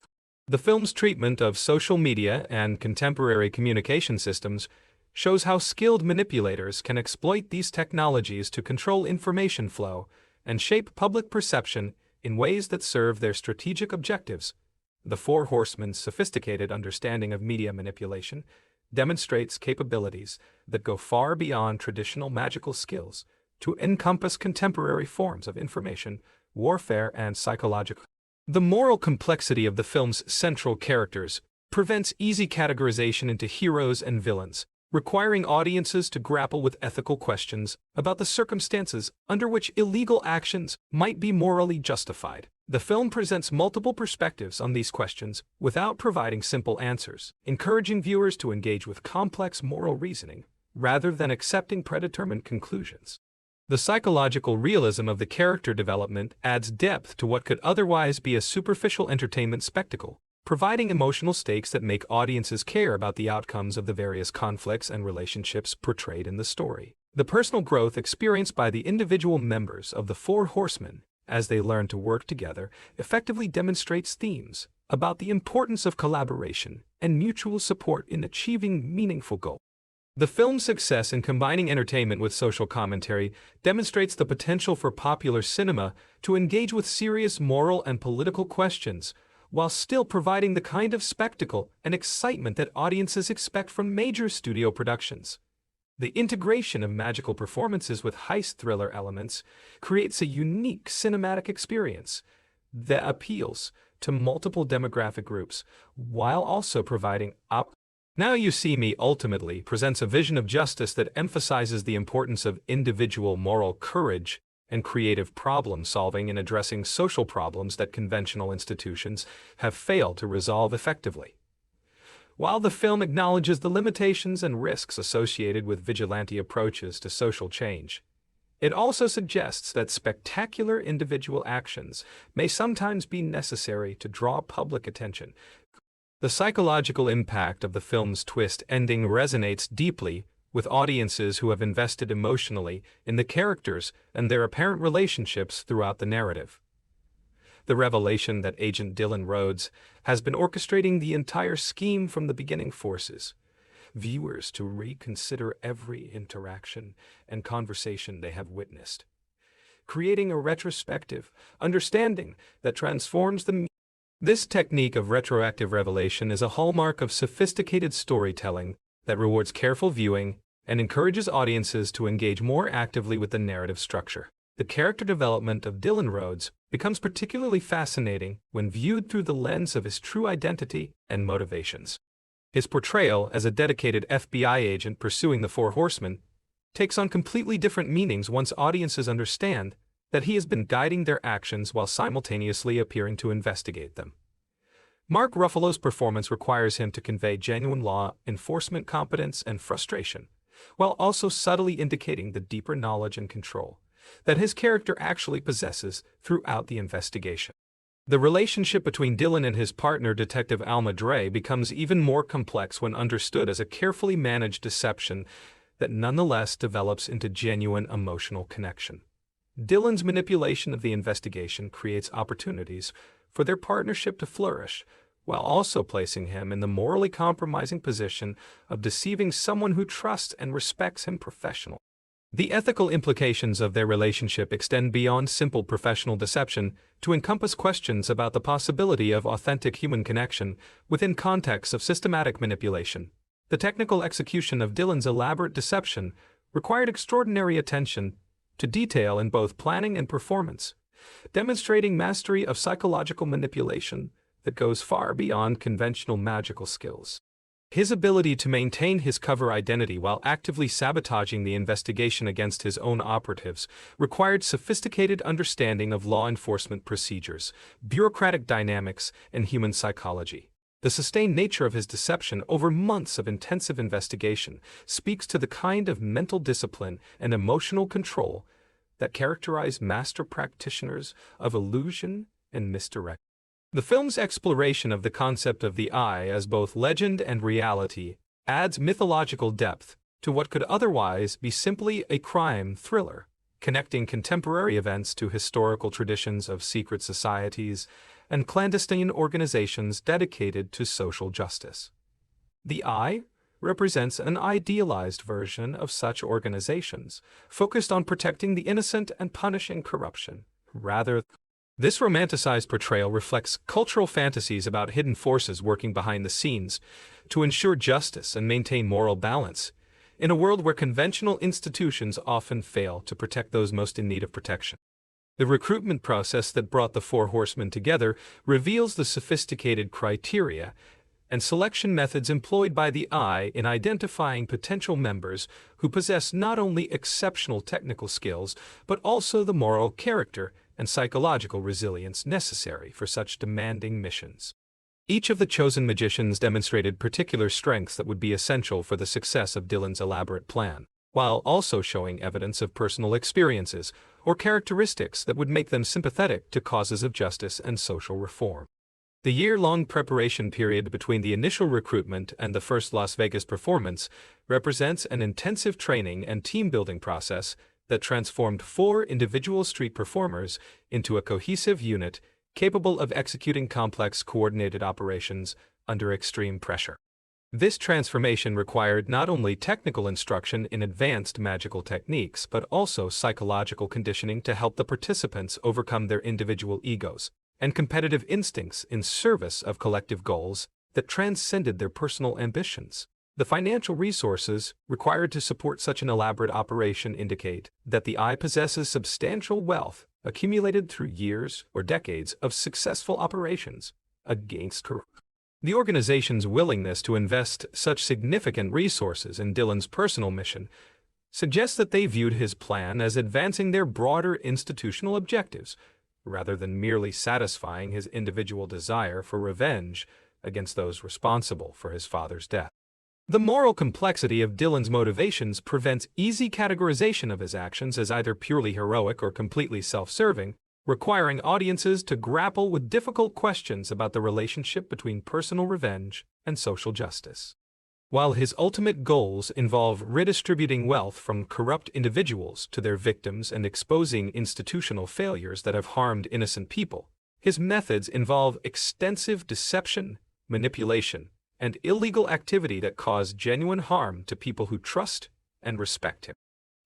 The film's treatment of social media and contemporary communication systems shows how skilled manipulators can exploit these technologies to control information flow and shape public perception in ways that serve their strategic objectives. The Four Horsemen's sophisticated understanding of media manipulation demonstrates capabilities that go far beyond traditional magical skills to encompass contemporary forms of information, warfare, and psychological. The moral complexity of the film's central characters prevents easy categorization into heroes and villains, requiring audiences to grapple with ethical questions about the circumstances under which illegal actions might be morally justified. The film presents multiple perspectives on these questions without providing simple answers, encouraging viewers to engage with complex moral reasoning rather than accepting predetermined conclusions. The psychological realism of the character development adds depth to what could otherwise be a superficial entertainment spectacle, providing emotional stakes that make audiences care about the outcomes of the various conflicts and relationships portrayed in the story. The personal growth experienced by the individual members of the Four Horsemen as they learn to work together effectively demonstrates themes about the importance of collaboration and mutual support in achieving meaningful goals. The film's success in combining entertainment with social commentary demonstrates the potential for popular cinema to engage with serious moral and political questions, while still providing the kind of spectacle and excitement that audiences expect from major studio productions. The integration of magical performances with heist thriller elements creates a unique cinematic experience that appeals to multiple demographic groups, while also providing Now You See Me ultimately presents a vision of justice that emphasizes the importance of individual moral courage and creative problem-solving in addressing social problems that conventional institutions have failed to resolve effectively. While the film acknowledges the limitations and risks associated with vigilante approaches to social change, it also suggests that spectacular individual actions may sometimes be necessary to draw public attention. The psychological impact of the film's twist ending resonates deeply with audiences who have invested emotionally in the characters and their apparent relationships throughout the narrative. The revelation that Agent Dylan Rhodes has been orchestrating the entire scheme from the beginning forces viewers to reconsider every interaction and conversation they have witnessed, creating a retrospective understanding that transforms the. This technique of retroactive revelation is a hallmark of sophisticated storytelling that rewards careful viewing and encourages audiences to engage more actively with the narrative structure. The character development of Dylan Rhodes becomes particularly fascinating when viewed through the lens of his true identity and motivations. His portrayal as a dedicated FBI agent pursuing the Four Horsemen takes on completely different meanings once audiences understand that he has been guiding their actions while simultaneously appearing to investigate them. Mark Ruffalo's performance requires him to convey genuine law enforcement competence and frustration, while also subtly indicating the deeper knowledge and control that his character actually possesses throughout the investigation. The relationship between Dylan and his partner, Detective Alma Dre, becomes even more complex when understood as a carefully managed deception that nonetheless develops into genuine emotional connection. Dylan's manipulation of the investigation creates opportunities for their partnership to flourish, while also placing him in the morally compromising position of deceiving someone who trusts and respects him professionally. The ethical implications of their relationship extend beyond simple professional deception to encompass questions about the possibility of authentic human connection within contexts of systematic manipulation. The technical execution of Dylan's elaborate deception required extraordinary attention to detail in both planning and performance, demonstrating mastery of psychological manipulation that goes far beyond conventional magical skills. His ability to maintain his cover identity while actively sabotaging the investigation against his own operatives required sophisticated understanding of law enforcement procedures, bureaucratic dynamics, and human psychology. The sustained nature of his deception over months of intensive investigation speaks to the kind of mental discipline and emotional control that characterize master practitioners of illusion and misdirection. The film's exploration of the concept of the eye as both legend and reality adds mythological depth to what could otherwise be simply a crime thriller, connecting contemporary events to historical traditions of secret societies and clandestine organizations dedicated to social justice. The eye represents an idealized version of such organizations, focused on protecting the innocent and punishing corruption. This romanticized portrayal reflects cultural fantasies about hidden forces working behind the scenes to ensure justice and maintain moral balance, in a world where conventional institutions often fail to protect those most in need of protection. The recruitment process that brought the Four Horsemen together reveals the sophisticated criteria and selection methods employed by the Eye in identifying potential members who possess not only exceptional technical skills, but also the moral character and psychological resilience necessary for such demanding missions. Each of the chosen magicians demonstrated particular strengths that would be essential for the success of Dylan's elaborate plan, while also showing evidence of personal experiences or characteristics that would make them sympathetic to causes of justice and social reform. The year-long preparation period between the initial recruitment and the first Las Vegas performance represents an intensive training and team-building process that transformed 4 individual street performers into a cohesive unit capable of executing complex coordinated operations under extreme pressure. This transformation required not only technical instruction in advanced magical techniques, but also psychological conditioning to help the participants overcome their individual egos and competitive instincts in service of collective goals that transcended their personal ambitions. The financial resources required to support such an elaborate operation indicate that the Eye possesses substantial wealth accumulated through years or decades of successful operations against corruption. The organization's willingness to invest such significant resources in Dylan's personal mission suggests that they viewed his plan as advancing their broader institutional objectives, rather than merely satisfying his individual desire for revenge against those responsible for his father's death. The moral complexity of Dylan's motivations prevents easy categorization of his actions as either purely heroic or completely self-serving, requiring audiences to grapple with difficult questions about the relationship between personal revenge and social justice. While his ultimate goals involve redistributing wealth from corrupt individuals to their victims and exposing institutional failures that have harmed innocent people, his methods involve extensive deception, manipulation, and illegal activity that cause genuine harm to people who trust and respect him.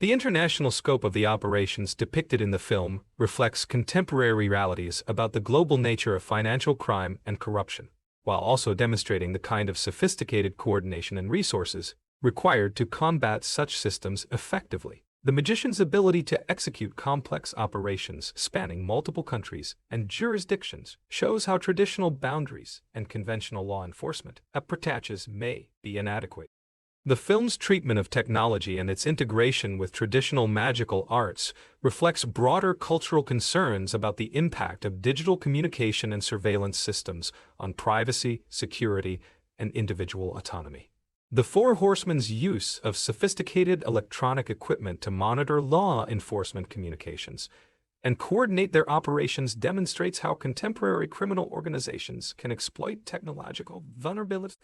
The international scope of the operations depicted in the film reflects contemporary realities about the global nature of financial crime and corruption, while also demonstrating the kind of sophisticated coordination and resources required to combat such systems effectively. The magician's ability to execute complex operations spanning multiple countries and jurisdictions shows how traditional boundaries and conventional law enforcement approaches may be inadequate. The film's treatment of technology and its integration with traditional magical arts reflects broader cultural concerns about the impact of digital communication and surveillance systems on privacy, security, and individual autonomy. The Four Horsemen's use of sophisticated electronic equipment to monitor law enforcement communications and coordinate their operations demonstrates how contemporary criminal organizations can exploit technological vulnerabilities.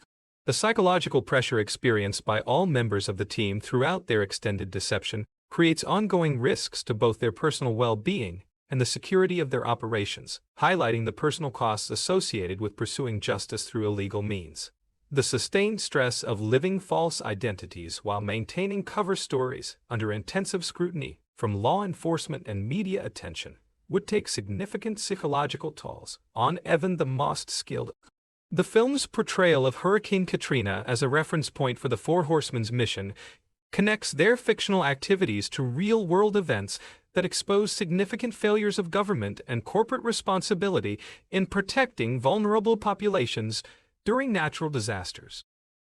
The psychological pressure experienced by all members of the team throughout their extended deception creates ongoing risks to both their personal well-being and the security of their operations, highlighting the personal costs associated with pursuing justice through illegal means. The sustained stress of living false identities while maintaining cover stories under intensive scrutiny from law enforcement and media attention would take significant psychological tolls on even the most skilled. The film's portrayal of Hurricane Katrina as a reference point for the Four Horsemen's mission connects their fictional activities to real-world events that expose significant failures of government and corporate responsibility in protecting vulnerable populations during natural disasters.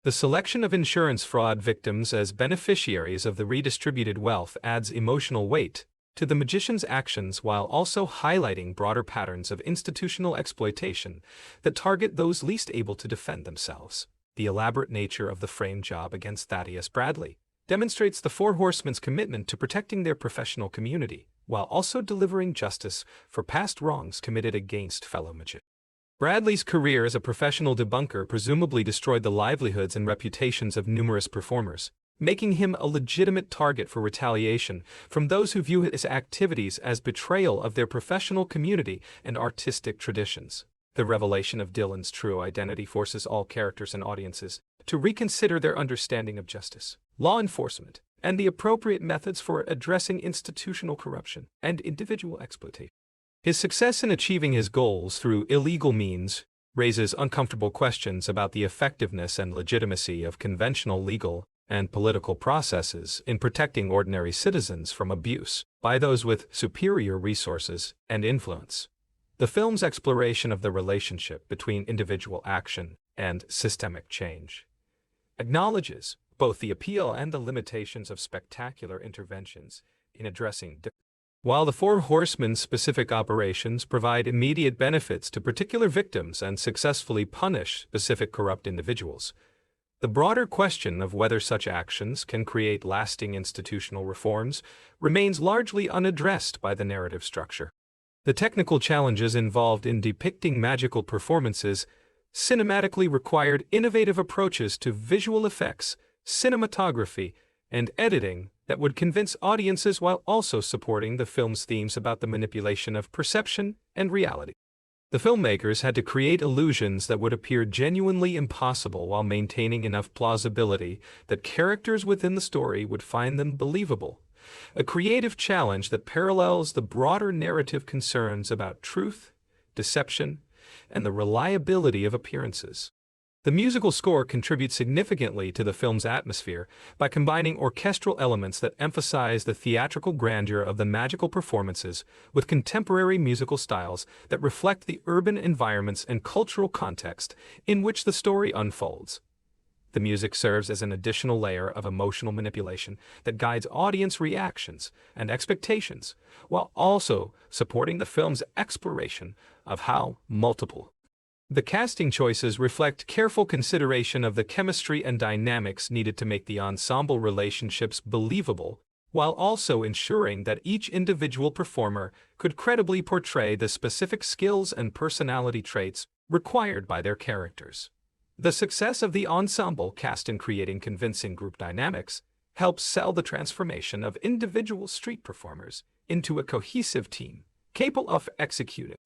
The selection of insurance fraud victims as beneficiaries of the redistributed wealth adds emotional weight to the magician's actions while also highlighting broader patterns of institutional exploitation that target those least able to defend themselves. The elaborate nature of the frame job against Thaddeus Bradley demonstrates the Four Horsemen's commitment to protecting their professional community while also delivering justice for past wrongs committed against fellow magicians. Bradley's career as a professional debunker presumably destroyed the livelihoods and reputations of numerous performers, making him a legitimate target for retaliation from those who view his activities as betrayal of their professional community and artistic traditions. The revelation of Dylan's true identity forces all characters and audiences to reconsider their understanding of justice, law enforcement, and the appropriate methods for addressing institutional corruption and individual exploitation. His success in achieving his goals through illegal means raises uncomfortable questions about the effectiveness and legitimacy of conventional legal and political processes in protecting ordinary citizens from abuse by those with superior resources and influence. The film's exploration of the relationship between individual action and systemic change acknowledges both the appeal and the limitations of spectacular interventions in addressing. While the Four Horsemen's specific operations provide immediate benefits to particular victims and successfully punish specific corrupt individuals, the broader question of whether such actions can create lasting institutional reforms remains largely unaddressed by the narrative structure. The technical challenges involved in depicting magical performances cinematically required innovative approaches to visual effects, cinematography, and editing that would convince audiences while also supporting the film's themes about the manipulation of perception and reality. The filmmakers had to create illusions that would appear genuinely impossible while maintaining enough plausibility that characters within the story would find them believable, a creative challenge that parallels the broader narrative concerns about truth, deception, and the reliability of appearances. The musical score contributes significantly to the film's atmosphere by combining orchestral elements that emphasize the theatrical grandeur of the magical performances with contemporary musical styles that reflect the urban environments and cultural context in which the story unfolds. The music serves as an additional layer of emotional manipulation that guides audience reactions and expectations, while also supporting the film's exploration of how multiple. The casting choices reflect careful consideration of the chemistry and dynamics needed to make the ensemble relationships believable, while also ensuring that each individual performer could credibly portray the specific skills and personality traits required by their characters. The success of the ensemble cast in creating convincing group dynamics helps sell the transformation of individual street performers into a cohesive team capable of executing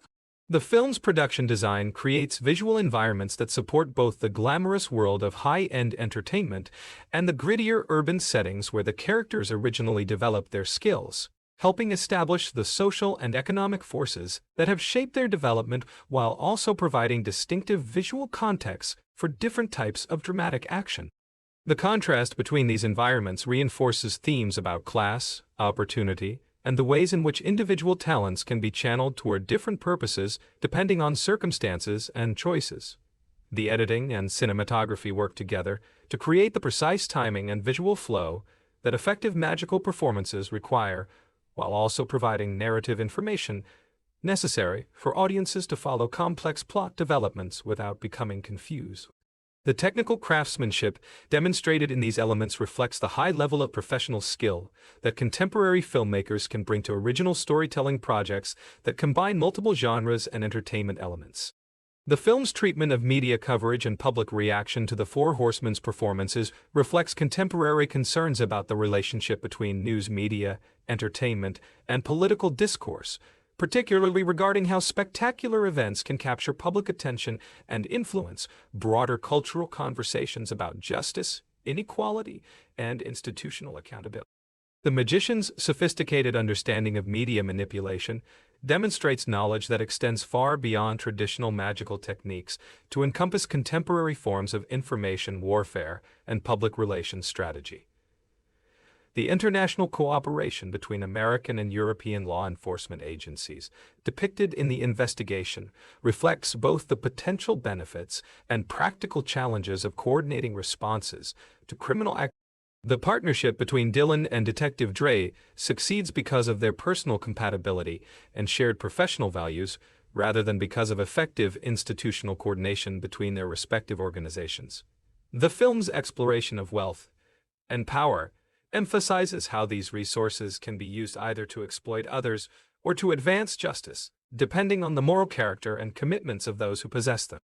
The film's production design creates visual environments that support both the glamorous world of high-end entertainment and the grittier urban settings where the characters originally developed their skills, helping establish the social and economic forces that have shaped their development while also providing distinctive visual contexts for different types of dramatic action. The contrast between these environments reinforces themes about class, opportunity, and the ways in which individual talents can be channeled toward different purposes depending on circumstances and choices. The editing and cinematography work together to create the precise timing and visual flow that effective magical performances require, while also providing narrative information necessary for audiences to follow complex plot developments without becoming confused. The technical craftsmanship demonstrated in these elements reflects the high level of professional skill that contemporary filmmakers can bring to original storytelling projects that combine multiple genres and entertainment elements. The film's treatment of media coverage and public reaction to the Four Horsemen's performances reflects contemporary concerns about the relationship between news media, entertainment, and political discourse, particularly regarding how spectacular events can capture public attention and influence broader cultural conversations about justice, inequality, and institutional accountability. The magician's sophisticated understanding of media manipulation demonstrates knowledge that extends far beyond traditional magical techniques to encompass contemporary forms of information warfare and public relations strategy. The international cooperation between American and European law enforcement agencies depicted in the investigation reflects both the potential benefits and practical challenges of coordinating responses to criminal activity. The partnership between Dylan and Detective Dre succeeds because of their personal compatibility and shared professional values rather than because of effective institutional coordination between their respective organizations. The film's exploration of wealth and power emphasizes how these resources can be used either to exploit others or to advance justice, depending on the moral character and commitments of those who possess them.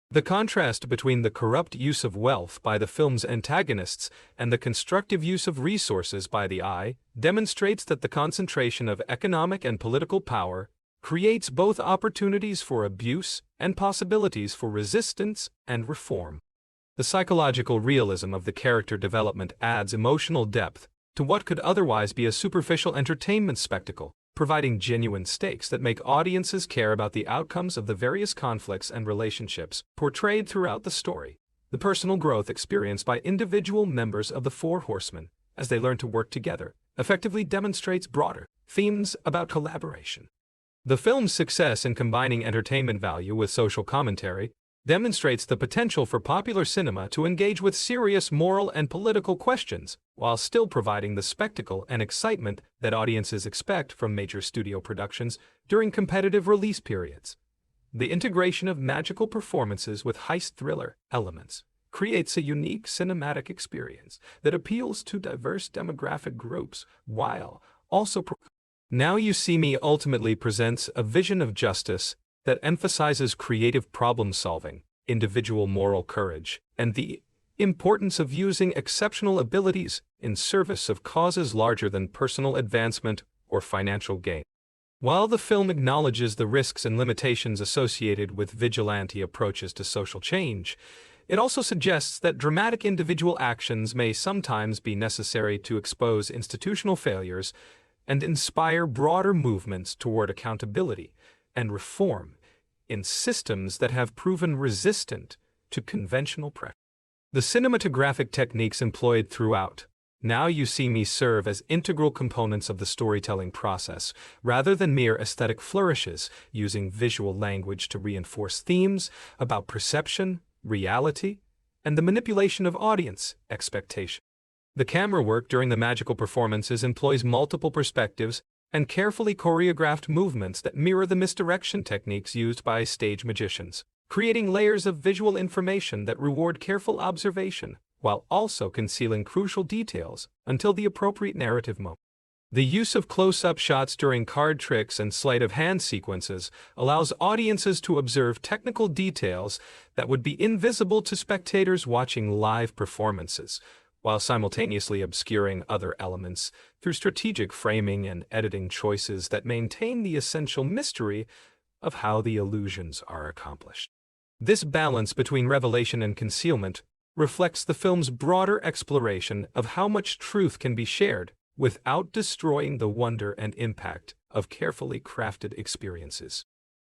The contrast between the corrupt use of wealth by the film's antagonists and the constructive use of resources by the eye demonstrates that the concentration of economic and political power creates both opportunities for abuse and possibilities for resistance and reform. The psychological realism of the character development adds emotional depth to what could otherwise be a superficial entertainment spectacle, providing genuine stakes that make audiences care about the outcomes of the various conflicts and relationships portrayed throughout the story. The personal growth experienced by individual members of the Four Horsemen as they learn to work together effectively demonstrates broader themes about collaboration. The film's success in combining entertainment value with social commentary demonstrates the potential for popular cinema to engage with serious moral and political questions while still providing the spectacle and excitement that audiences expect from major studio productions during competitive release periods. The integration of magical performances with heist thriller elements creates a unique cinematic experience that appeals to diverse demographic groups while also Now You See Me ultimately presents a vision of justice that emphasizes creative problem-solving, individual moral courage, and the importance of using exceptional abilities in service of causes larger than personal advancement or financial gain. While the film acknowledges the risks and limitations associated with vigilante approaches to social change, it also suggests that dramatic individual actions may sometimes be necessary to expose institutional failures and inspire broader movements toward accountability and reform in systems that have proven resistant to conventional pressure. The cinematographic techniques employed throughout Now You See Me serve as integral components of the storytelling process, rather than mere aesthetic flourishes, using visual language to reinforce themes about perception, reality, and the manipulation of audience expectation. The camera work during the magical performances employs multiple perspectives and carefully choreographed movements that mirror the misdirection techniques used by stage magicians, creating layers of visual information that reward careful observation while also concealing crucial details until the appropriate narrative moment. The use of close-up shots during card tricks and sleight-of-hand sequences allows audiences to observe technical details that would be invisible to spectators watching live performances, while simultaneously obscuring other elements through strategic framing and editing choices that maintain the essential mystery of how the illusions are accomplished. This balance between revelation and concealment reflects the film's broader exploration of how much truth can be shared without destroying the wonder and impact of carefully crafted experiences.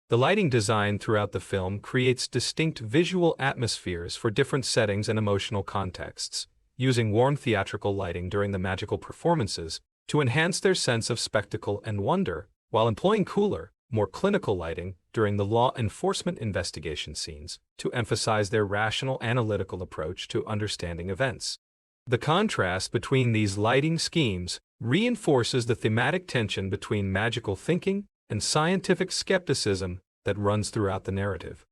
The lighting design throughout the film creates distinct visual atmospheres for different settings and emotional contexts, using warm theatrical lighting during the magical performances to enhance their sense of spectacle and wonder, while employing cooler, more clinical lighting during the law enforcement investigation scenes to emphasize their rational analytical approach to understanding events. The contrast between these lighting schemes reinforces the thematic tension between magical thinking and scientific skepticism that runs throughout the narrative.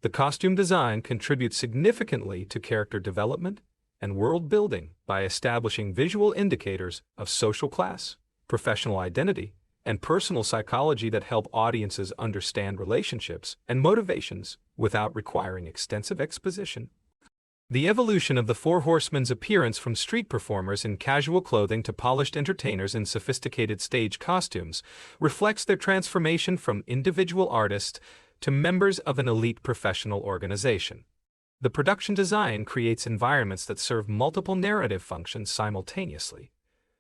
The costume design contributes significantly to character development and world building by establishing visual indicators of social class, professional identity, and personal psychology that help audiences understand relationships and motivations without requiring extensive exposition. The evolution of the Four Horsemen's appearance from street performers in casual clothing to polished entertainers in sophisticated stage costumes reflects their transformation from individual artists to members of an elite professional organization. The production design creates environments that serve multiple narrative functions simultaneously,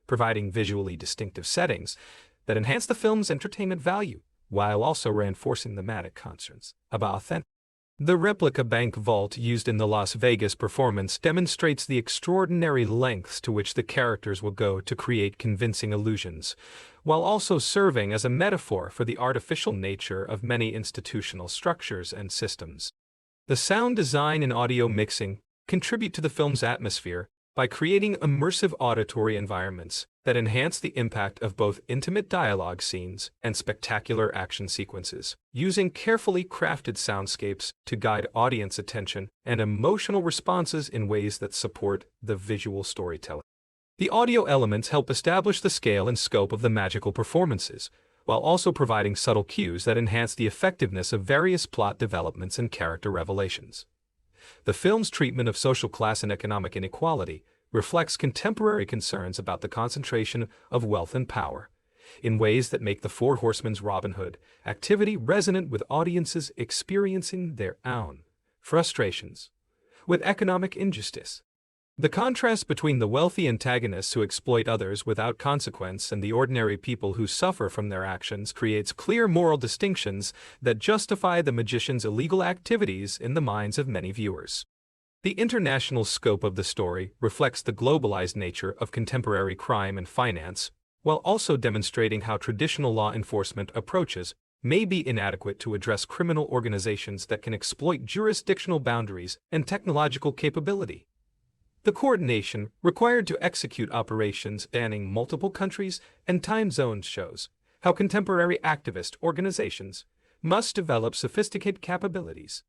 providing visually distinctive settings that enhance the film's entertainment value, while also reinforcing thematic concerns about authenticity. The replica bank vault used in the Las Vegas performance demonstrates the extraordinary lengths to which the characters will go to create convincing illusions, while also serving as a metaphor for the artificial nature of many institutional structures and systems. The sound design and audio mixing contribute to the film's atmosphere by creating immersive auditory environments that enhance the impact of both intimate dialogue scenes and spectacular action sequences, using carefully crafted soundscapes to guide audience attention and emotional responses in ways that support the visual storytelling. The audio elements help establish the scale and scope of the magical performances, while also providing subtle cues that enhance the effectiveness of various plot developments and character revelations. The film's treatment of social class and economic inequality reflects contemporary concerns about the concentration of wealth and power, in ways that make the Four Horsemen's Robin Hood activity resonant with audiences experiencing their own frustrations with economic injustice. The contrast between the wealthy antagonists who exploit others without consequence and the ordinary people who suffer from their actions creates clear moral distinctions that justify the magician's illegal activities in the minds of many viewers. The international scope of the story reflects the globalized nature of contemporary crime and finance, while also demonstrating how traditional law enforcement approaches may be inadequate to address criminal organizations that can exploit jurisdictional boundaries and technological capability. The coordination required to execute operations spanning multiple countries and time zones shows how contemporary activist organizations must develop sophisticated capabilities.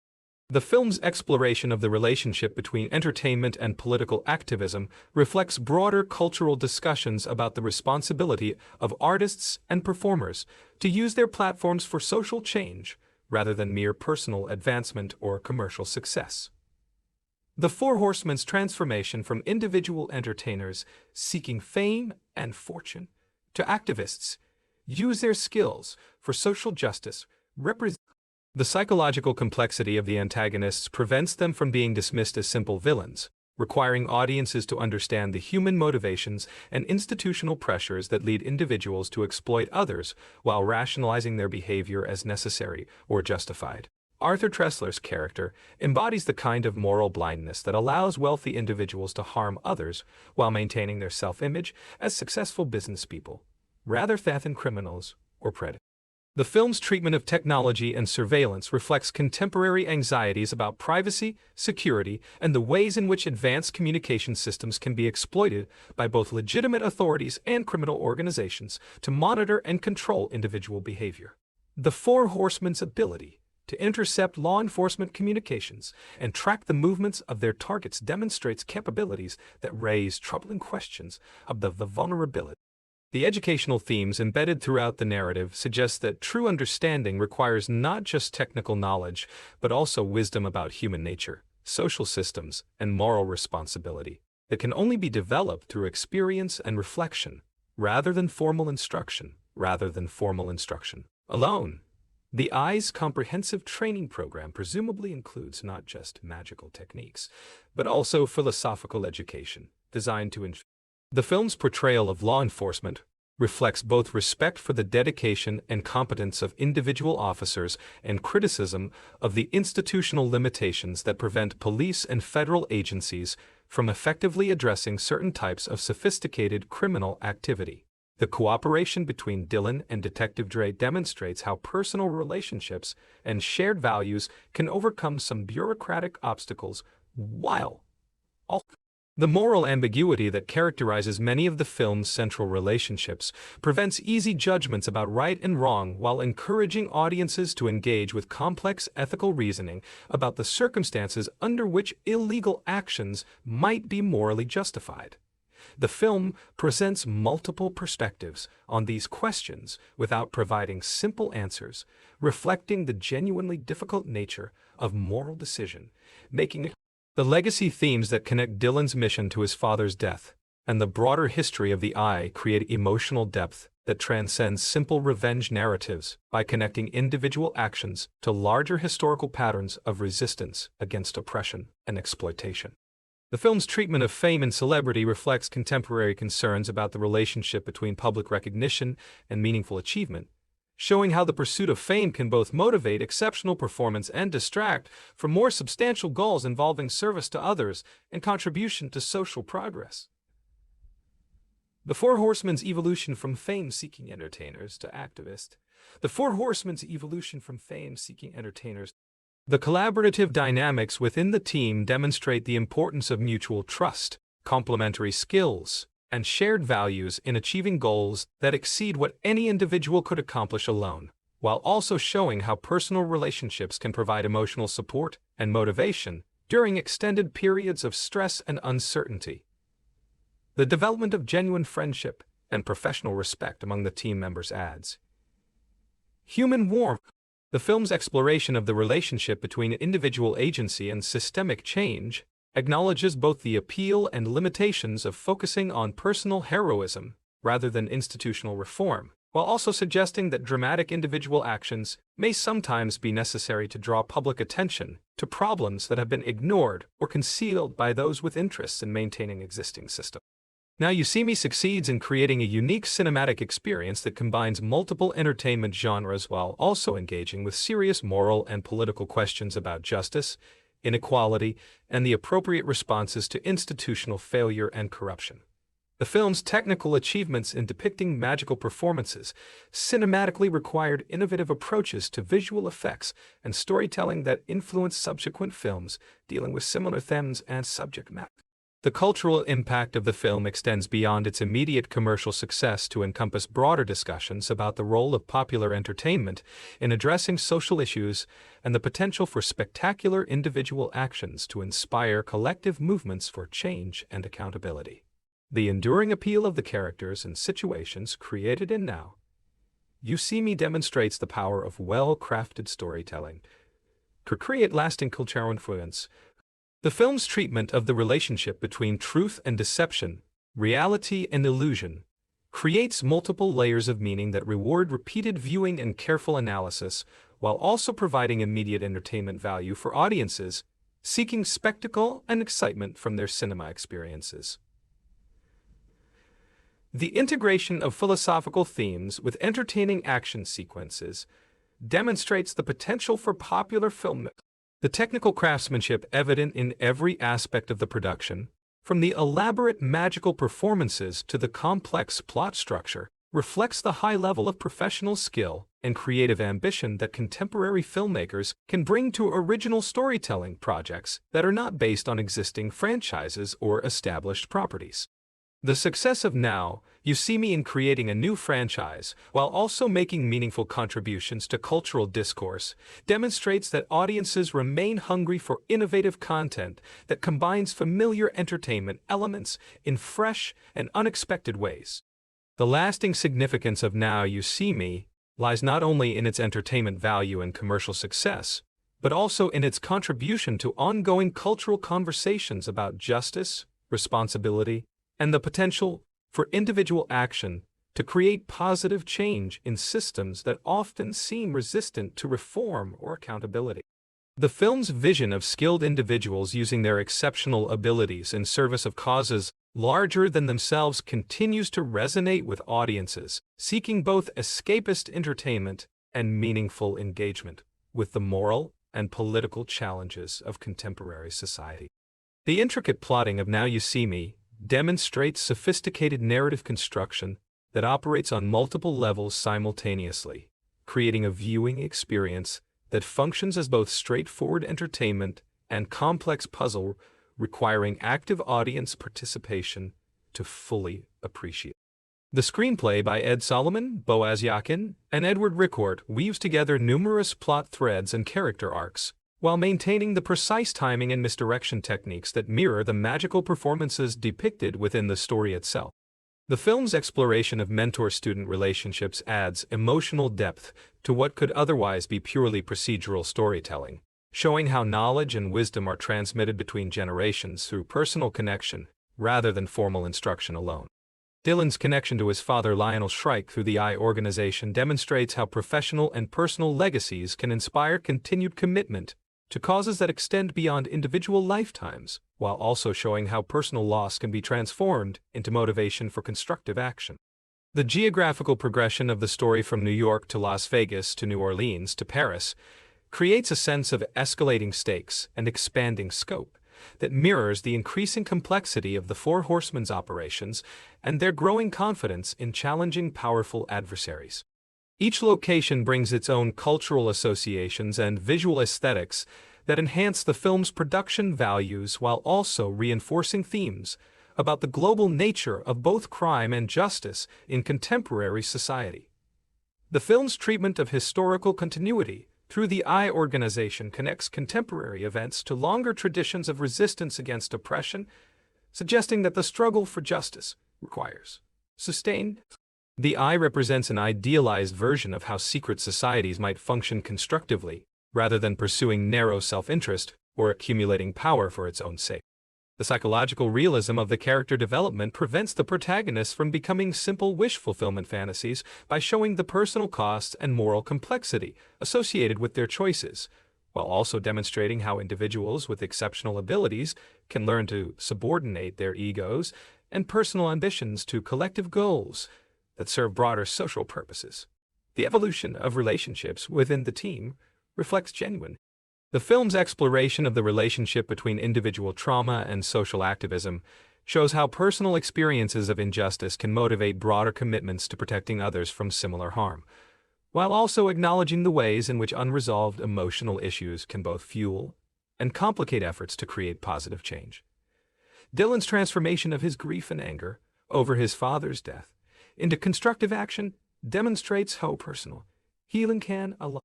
The film's exploration of the relationship between entertainment and political activism reflects broader cultural discussions about the responsibility of artists and performers to use their platforms for social change rather than mere personal advancement or commercial success. The Four Horsemen's transformation from individual entertainers seeking fame and fortune to activists use their skills for social justice represent. The psychological complexity of the antagonists prevents them from being dismissed as simple villains, requiring audiences to understand the human motivations and institutional pressures that lead individuals to exploit others while rationalizing their behavior as necessary or justified. Arthur Tressler's character embodies the kind of moral blindness that allows wealthy individuals to harm others while maintaining their self-image as successful business people, rather than criminals or predators. The film's treatment of technology and surveillance reflects contemporary anxieties about privacy, security, and the ways in which advanced communication systems can be exploited by both legitimate authorities and criminal organizations to monitor and control individual behavior. The Four Horsemen's ability to intercept law enforcement communications and track the movements of their targets demonstrates capabilities that raise troubling questions about the vulnerability. The educational themes embedded throughout the narrative suggest that true understanding requires not just technical knowledge, but also wisdom about human nature, social systems, and moral responsibility that can only be developed through experience and reflection, rather than formal instruction alone. The Eye's comprehensive training program presumably includes not just magical techniques, but also philosophical education, designed to ensure. The film's portrayal of law enforcement reflects both respect for the dedication and competence of individual officers and criticism of the institutional limitations that prevent police and federal agencies from effectively addressing certain types of sophisticated criminal activity. The cooperation between Dylan and Detective Dre demonstrates how personal relationships and shared values can overcome some bureaucratic obstacles while also. The moral ambiguity that characterizes many of the film's central relationships prevents easy judgments about right and wrong while encouraging audiences to engage with complex ethical reasoning about the circumstances under which illegal actions might be morally justified. The film presents multiple perspectives on these questions without providing simple answers, reflecting the genuinely difficult nature of moral decision, making it. The legacy themes that connect Dylan's mission to his father's death and the broader history of the Eye create emotional depth that transcends simple revenge narratives by connecting individual actions to larger historical patterns of resistance against oppression and exploitation. The film's treatment of fame and celebrity reflects contemporary concerns about the relationship between public recognition and meaningful achievement, showing how the pursuit of fame can both motivate exceptional performance and distract from more substantial goals involving service to others and contribution to social progress. The Four Horsemen's evolution from fame-seeking entertainers to activists. The Four Horsemen's evolution from fame-seeking entertainers. The collaborative dynamics within the team demonstrate the importance of mutual trust, complementary skills, and shared values in achieving goals that exceed what any individual could accomplish alone, while also showing how personal relationships can provide emotional support and motivation during extended periods of stress and uncertainty. The development of genuine friendship and professional respect among the team members adds human warmth. The film's exploration of the relationship between individual agency and systemic change acknowledges both the appeal and limitations of focusing on personal heroism rather than institutional reform, while also suggesting that dramatic individual actions may sometimes be necessary to draw public attention to problems that have been ignored or concealed by those with interests in maintaining existing systems. Now You See Me succeeds in creating a unique cinematic experience that combines multiple entertainment genres while also engaging with serious moral and political questions about justice, inequality, and the appropriate responses to institutional failure and corruption. The film's technical achievements in depicting magical performances cinematically required innovative approaches to visual effects and storytelling that influenced subsequent films dealing with similar themes and subject matter. The cultural impact of the film extends beyond its immediate commercial success to encompass broader discussions about the role of popular entertainment in addressing social issues and the potential for spectacular individual actions to inspire collective movements for change and accountability. The enduring appeal of the characters and situations created in Now You See Me demonstrates the power of well-crafted storytelling to create lasting cultural influence. The film's treatment of the relationship between truth and deception, reality and illusion, creates multiple layers of meaning that reward repeated viewing and careful analysis, while also providing immediate entertainment value for audiences seeking spectacle and excitement from their cinema experiences. The integration of philosophical themes with entertaining action sequences demonstrates the potential for popular film. The technical craftsmanship evident in every aspect of the production, from the elaborate magical performances to the complex plot structure, reflects the high level of professional skill and creative ambition that contemporary filmmakers can bring to original storytelling projects that are not based on existing franchises or established properties. The success of Now You See Me in creating a new franchise, while also making meaningful contributions to cultural discourse, demonstrates that audiences remain hungry for innovative content that combines familiar entertainment elements in fresh and unexpected ways. The lasting significance of Now You See Me lies not only in its entertainment value and commercial success, but also in its contribution to ongoing cultural conversations about justice, responsibility, and the potential for individual action to create positive change in systems that often seem resistant to reform or accountability. The film's vision of skilled individuals using their exceptional abilities in service of causes larger than themselves continues to resonate with audiences seeking both escapist entertainment and meaningful engagement with the moral and political challenges of contemporary society. The intricate plotting of Now You See Me demonstrates sophisticated narrative construction that operates on multiple levels simultaneously, creating a viewing experience that functions as both straightforward entertainment and complex puzzle requiring active audience participation to fully appreciate. The screenplay by Ed Solomon, Boaz Yakin, and Edward Ricourt weaves together numerous plot threads and character arcs, while maintaining the precise timing and misdirection techniques that mirror the magical performances depicted within the story itself. The film's exploration of mentor-student relationships adds emotional depth to what could otherwise be purely procedural storytelling, showing how knowledge and wisdom are transmitted between generations through personal connection rather than formal instruction alone. Dylan's connection to his father Lionel Shrike through the I organization demonstrates how professional and personal legacies can inspire continued commitment to causes that extend beyond individual lifetimes, while also showing how personal loss can be transformed into motivation for constructive action. The geographical progression of the story from New York to Las Vegas to New Orleans to Paris creates a sense of escalating stakes and expanding scope that mirrors the increasing complexity of the Four Horsemen's operations and their growing confidence in challenging powerful adversaries. Each location brings its own cultural associations and visual aesthetics that enhance the film's production values while also reinforcing themes about the global nature of both crime and justice in contemporary society. The film's treatment of historical continuity through the I organization connects contemporary events to longer traditions of resistance against oppression, suggesting that the struggle for justice requires sustained. The I represents an idealized version of how secret societies might function constructively, rather than pursuing narrow self-interest or accumulating power for its own sake. The psychological realism of the character development prevents the protagonists from becoming simple wish fulfillment fantasies by showing the personal costs and moral complexity associated with their choices, while also demonstrating how individuals with exceptional abilities can learn to subordinate their egos and personal ambitions to collective goals that serve broader social purposes. The evolution of relationships within the team reflects genuine. The film's exploration of the relationship between individual trauma and social activism shows how personal experiences of injustice can motivate broader commitments to protecting others from similar harm, while also acknowledging the ways in which unresolved emotional issues can both fuel and complicate efforts to create positive change. Dylan's transformation of his grief and anger over his father's death into constructive action demonstrates how personal healing can allow.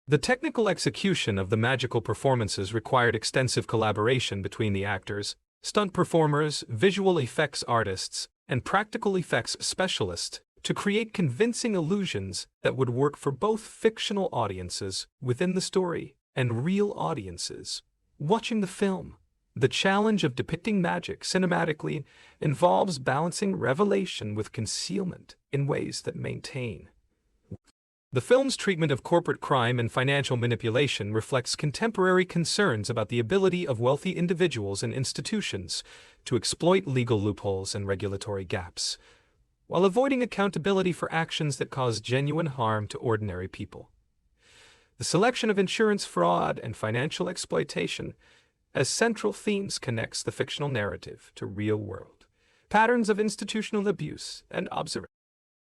The technical execution of the magical performances required extensive collaboration between the actors, stunt performers, visual effects artists, and practical effects specialists to create convincing illusions that would work for both fictional audiences within the story and real audiences watching the film. The challenge of depicting magic cinematically involves balancing revelation with concealment in ways that maintain. The film's treatment of corporate crime and financial manipulation reflects contemporary concerns about the ability of wealthy individuals and institutions to exploit legal loopholes and regulatory gaps, while avoiding accountability for actions that cause genuine harm to ordinary people. The selection of insurance fraud and financial exploitation as central themes connects the fictional narrative to real-world patterns of institutional abuse and observation.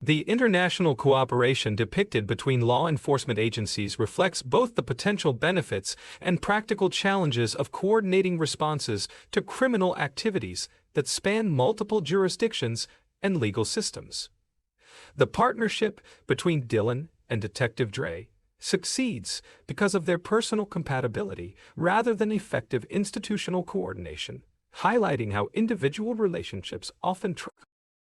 The international cooperation depicted between law enforcement agencies reflects both the potential benefits and practical challenges of coordinating responses to criminal activities that span multiple jurisdictions and legal systems. The partnership between Dylan and Detective Dre succeeds because of their personal compatibility rather than effective institutional coordination, highlighting how individual relationships often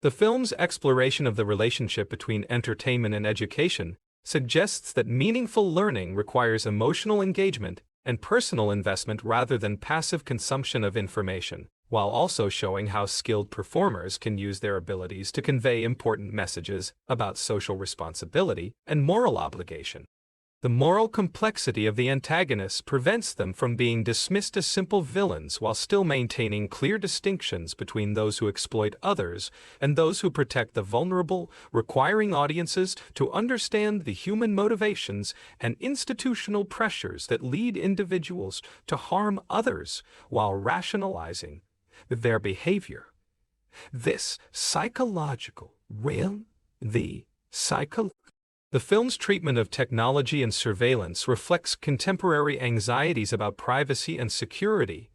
The film's exploration of the relationship between entertainment and education suggests that meaningful learning requires emotional engagement and personal investment rather than passive consumption of information, while also showing how skilled performers can use their abilities to convey important messages about social responsibility and moral obligation. The moral complexity of the antagonists prevents them from being dismissed as simple villains while still maintaining clear distinctions between those who exploit others and those who protect the vulnerable, requiring audiences to understand the human motivations and institutional pressures that lead individuals to harm others while rationalizing their behavior. This psychological realm, the film's treatment of technology and surveillance reflects contemporary anxieties about privacy and security,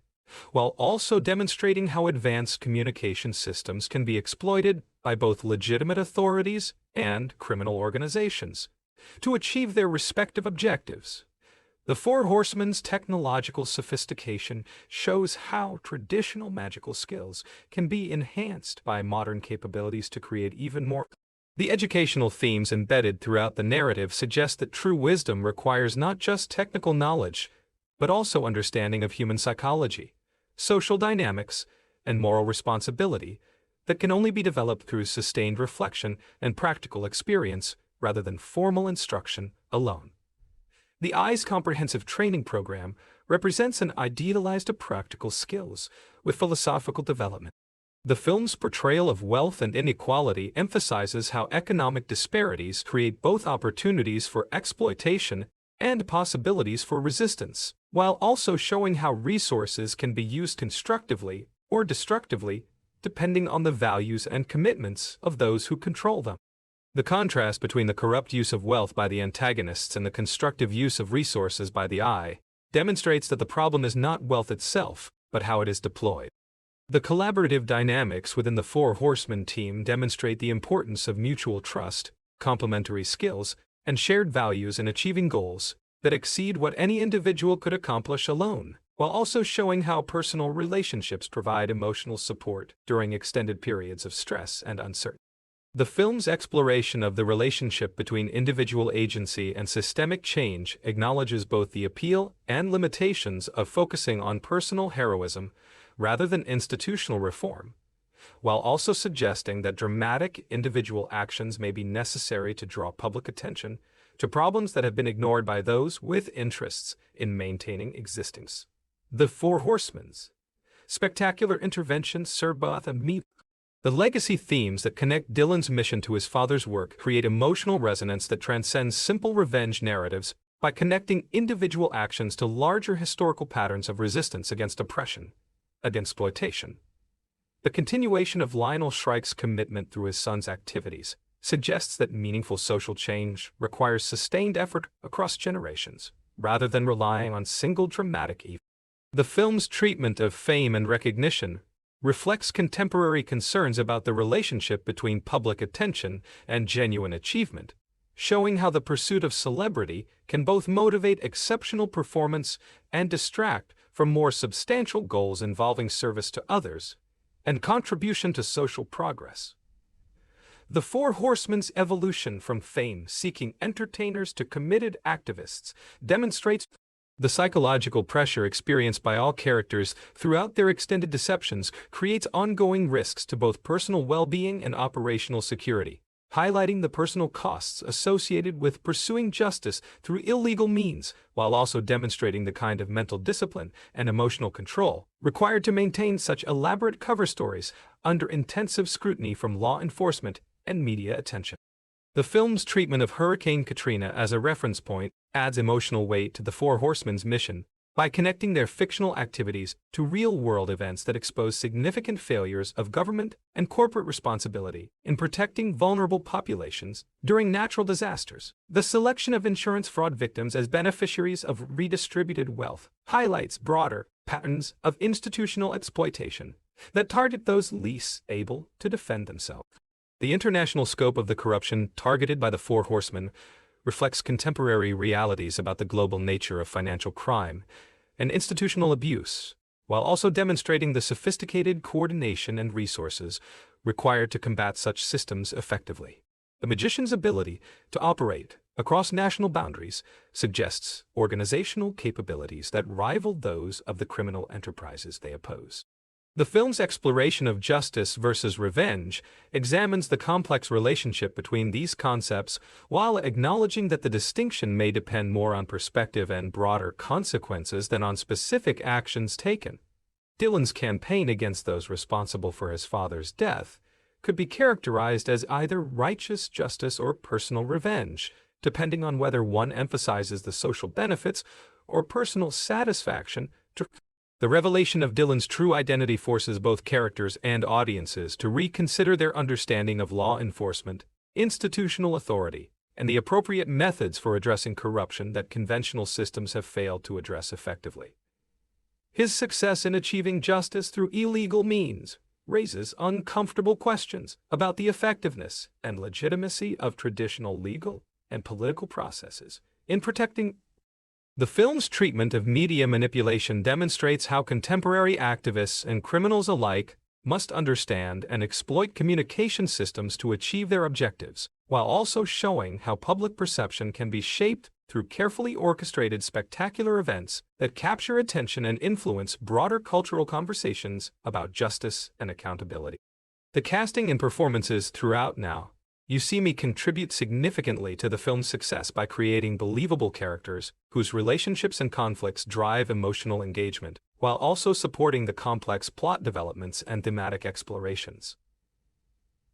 while also demonstrating how advanced communication systems can be exploited by both legitimate authorities and criminal organizations to achieve their respective objectives. The Four Horsemen's technological sophistication shows how traditional magical skills can be enhanced by modern capabilities to create even more. The educational themes embedded throughout the narrative suggest that true wisdom requires not just technical knowledge, but also understanding of human psychology, social dynamics, and moral responsibility that can only be developed through sustained reflection and practical experience rather than formal instruction alone. The EYE's comprehensive training program represents an idealized of practical skills with philosophical development. The film's portrayal of wealth and inequality emphasizes how economic disparities create both opportunities for exploitation and possibilities for resistance, while also showing how resources can be used constructively or destructively depending on the values and commitments of those who control them. The contrast between the corrupt use of wealth by the antagonists and the constructive use of resources by the EYE demonstrates that the problem is not wealth itself, but how it is deployed. The collaborative dynamics within the Four Horsemen team demonstrate the importance of mutual trust, complementary skills, and shared values in achieving goals that exceed what any individual could accomplish alone, while also showing how personal relationships provide emotional support during extended periods of stress and uncertainty. The film's exploration of the relationship between individual agency and systemic change acknowledges both the appeal and limitations of focusing on personal heroism rather than institutional reform, while also suggesting that dramatic individual actions may be necessary to draw public attention to problems that have been ignored by those with interests in maintaining existence. The Four Horsemen's spectacular interventions serve both a meet. The legacy themes that connect Dylan's mission to his father's work create emotional resonance that transcends simple revenge narratives by connecting individual actions to larger historical patterns of resistance against oppression and exploitation. The continuation of Lionel Shrike's commitment through his son's activities suggests that meaningful social change requires sustained effort across generations, rather than relying on single dramatic events. The film's treatment of fame and recognition reflects contemporary concerns about the relationship between public attention and genuine achievement, showing how the pursuit of celebrity can both motivate exceptional performance and distract from more substantial goals involving service to others and contribution to social progress. The Four Horsemen's evolution from fame-seeking entertainers to committed activists demonstrates the psychological pressure experienced by all characters throughout their extended deceptions creates ongoing risks to both personal well-being and operational security, highlighting the personal costs associated with pursuing justice through illegal means, while also demonstrating the kind of mental discipline and emotional control required to maintain such elaborate cover stories under intensive scrutiny from law enforcement and media attention. The film's treatment of Hurricane Katrina as a reference point adds emotional weight to the Four Horsemen's mission by connecting their fictional activities to real-world events that expose significant failures of government and corporate responsibility in protecting vulnerable populations during natural disasters. The selection of insurance fraud victims as beneficiaries of redistributed wealth highlights broader patterns of institutional exploitation that target those least able to defend themselves. The international scope of the corruption targeted by the Four Horsemen reflects contemporary realities about the global nature of financial crime and institutional abuse, while also demonstrating the sophisticated coordination and resources required to combat such systems effectively. The magician's ability to operate across national boundaries suggests organizational capabilities that rival those of the criminal enterprises they oppose. The film's exploration of justice versus revenge examines the complex relationship between these concepts while acknowledging that the distinction may depend more on perspective and broader consequences than on specific actions taken. Dylan's campaign against those responsible for his father's death could be characterized as either righteous justice or personal revenge, depending on whether one emphasizes the social benefits or personal satisfaction. The revelation of Dylan's true identity forces both characters and audiences to reconsider their understanding of law enforcement, institutional authority, and the appropriate methods for addressing corruption that conventional systems have failed to address effectively. His success in achieving justice through illegal means raises uncomfortable questions about the effectiveness and legitimacy of traditional legal and political processes in protecting. The film's treatment of media manipulation demonstrates how contemporary activists and criminals alike must understand and exploit communication systems to achieve their objectives, while also showing how public perception can be shaped through carefully orchestrated spectacular events that capture attention and influence broader cultural conversations about justice and accountability. The casting and performances throughout Now You See Me contribute significantly to the film's success by creating believable characters whose relationships and conflicts drive emotional engagement, while also supporting the complex plot developments and thematic explorations.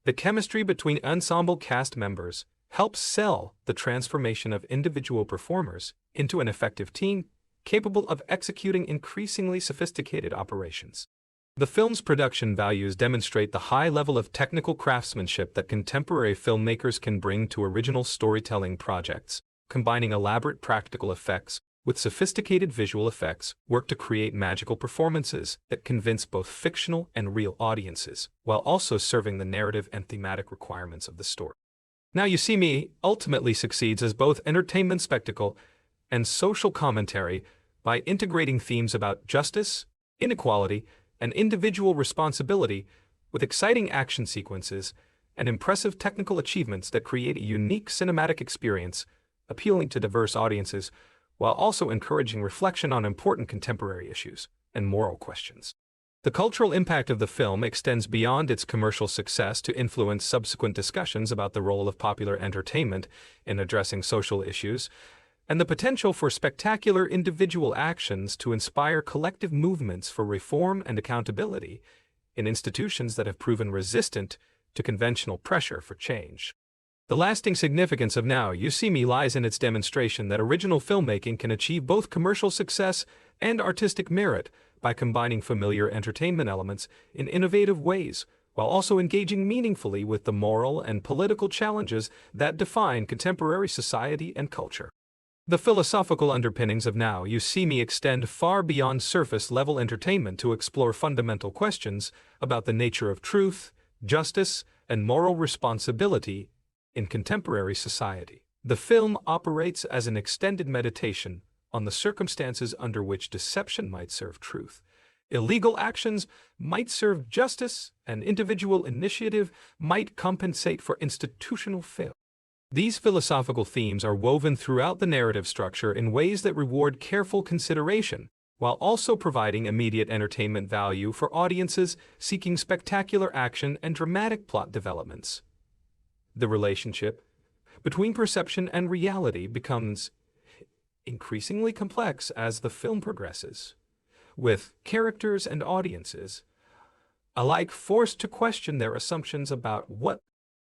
The chemistry between ensemble cast members helps sell the transformation of individual performers into an effective team capable of executing increasingly sophisticated operations. The film's production values demonstrate the high level of technical craftsmanship that contemporary filmmakers can bring to original storytelling projects, combining elaborate practical effects with sophisticated visual effects work to create magical performances that convince both fictional and real audiences, while also serving the narrative and thematic requirements of the story. Now You See Me ultimately succeeds as both entertainment spectacle and social commentary by integrating themes about justice, inequality, and individual responsibility with exciting action sequences and impressive technical achievements that create a unique cinematic experience, appealing to diverse audiences, while also encouraging reflection on important contemporary issues and moral questions. The cultural impact of the film extends beyond its commercial success to influence subsequent discussions about the role of popular entertainment in addressing social issues, and the potential for spectacular individual actions to inspire collective movements for reform and accountability in institutions that have proven resistant to conventional pressure for change. The lasting significance of Now You See Me lies in its demonstration that original filmmaking can achieve both commercial success and artistic merit by combining familiar entertainment elements in innovative ways, while also engaging meaningfully with the moral and political challenges that define contemporary society and culture. The philosophical underpinnings of Now You See Me extend far beyond surface-level entertainment to explore fundamental questions about the nature of truth, justice, and moral responsibility in contemporary society. The film operates as an extended meditation on the circumstances under which deception might serve truth, illegal actions might serve justice, and individual initiative might compensate for institutional failure. These philosophical themes are woven throughout the narrative structure in ways that reward careful consideration, while also providing immediate entertainment value for audiences seeking spectacular action and dramatic plot developments. The relationship between perception and reality becomes increasingly complex as the film progresses, with characters and audiences alike forced to question their assumptions about what.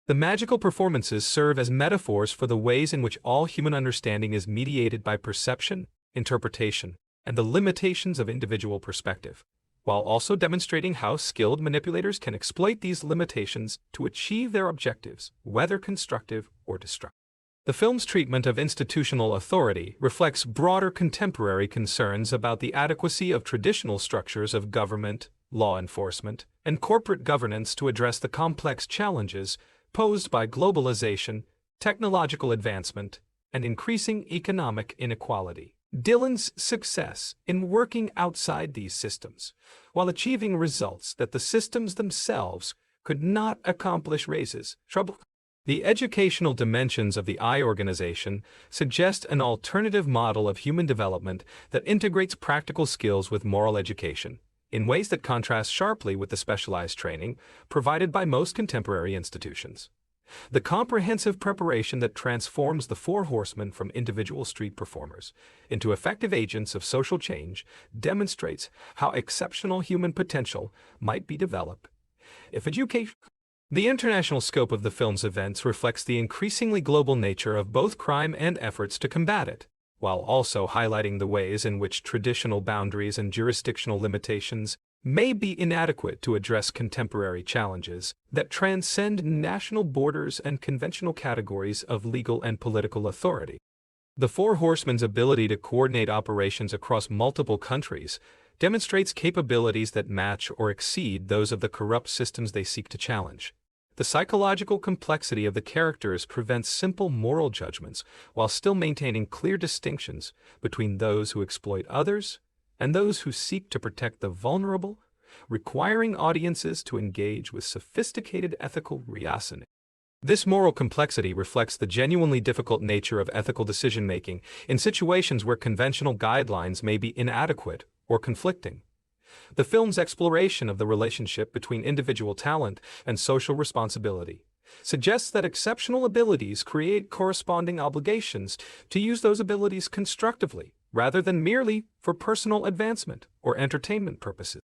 The magical performances serve as metaphors for the ways in which all human understanding is mediated by perception, interpretation, and the limitations of individual perspective, while also demonstrating how skilled manipulators can exploit these limitations to achieve their objectives, whether constructive or destructive. The film's treatment of institutional authority reflects broader contemporary concerns about the adequacy of traditional structures of government, law enforcement, and corporate governance to address the complex challenges posed by globalization, technological advancement, and increasing economic inequality. Dylan's success in working outside these systems, while achieving results that the systems themselves could not accomplish, raises trouble. The educational dimensions of the I organization suggest an alternative model of human development that integrates practical skills with moral education, in ways that contrast sharply with the specialized training provided by most contemporary institutions. The comprehensive preparation that transforms the Four Horsemen from individual street performers into effective agents of social change demonstrates how exceptional human potential might be developed if education. The international scope of the film's events reflects the increasingly global nature of both crime and efforts to combat it, while also highlighting the ways in which traditional boundaries and jurisdictional limitations may be inadequate to address contemporary challenges that transcend national borders and conventional categories of legal and political authority. The Four Horsemen's ability to coordinate operations across multiple countries demonstrates capabilities that match or exceed those of the corrupt systems they seek to challenge. The psychological complexity of the characters prevents simple moral judgments while still maintaining clear distinctions between those who exploit others and those who seek to protect the vulnerable, requiring audiences to engage with sophisticated ethical reasoning. This moral complexity reflects the genuinely difficult nature of ethical decision-making in situations where conventional guidelines may be inadequate or conflicting. The film's exploration of the relationship between individual talent and social responsibility suggests that exceptional abilities create corresponding obligations to use those abilities constructively, rather than merely for personal advancement or entertainment purposes.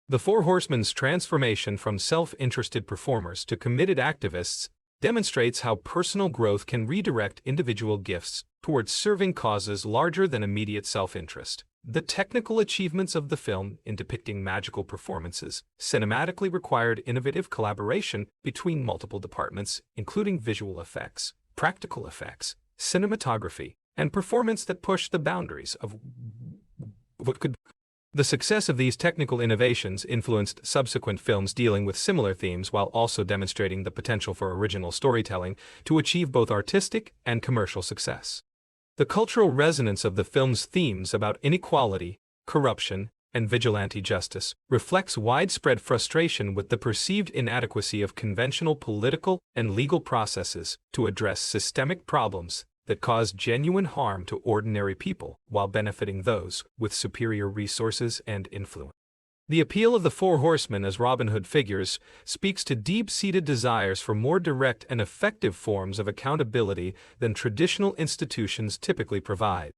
The Four Horsemen's transformation from self-interested performers to committed activists demonstrates how personal growth can redirect individual gifts towards serving causes larger than immediate self-interest. The technical achievements of the film in depicting magical performances cinematically required innovative collaboration between multiple departments, including visual effects, practical effects, cinematography, and performance that pushed the boundaries of what could. The success of these technical innovations influenced subsequent films dealing with similar themes while also demonstrating the potential for original storytelling to achieve both artistic and commercial success. The cultural resonance of the film's themes about inequality, corruption, and vigilante justice reflects widespread frustration with the perceived inadequacy of conventional political and legal processes to address systemic problems that cause genuine harm to ordinary people while benefiting those with superior resources and influence. The appeal of the Four Horsemen as Robin Hood figures speaks to deep-seated desires for more direct and effective forms of accountability than traditional institutions typically provide.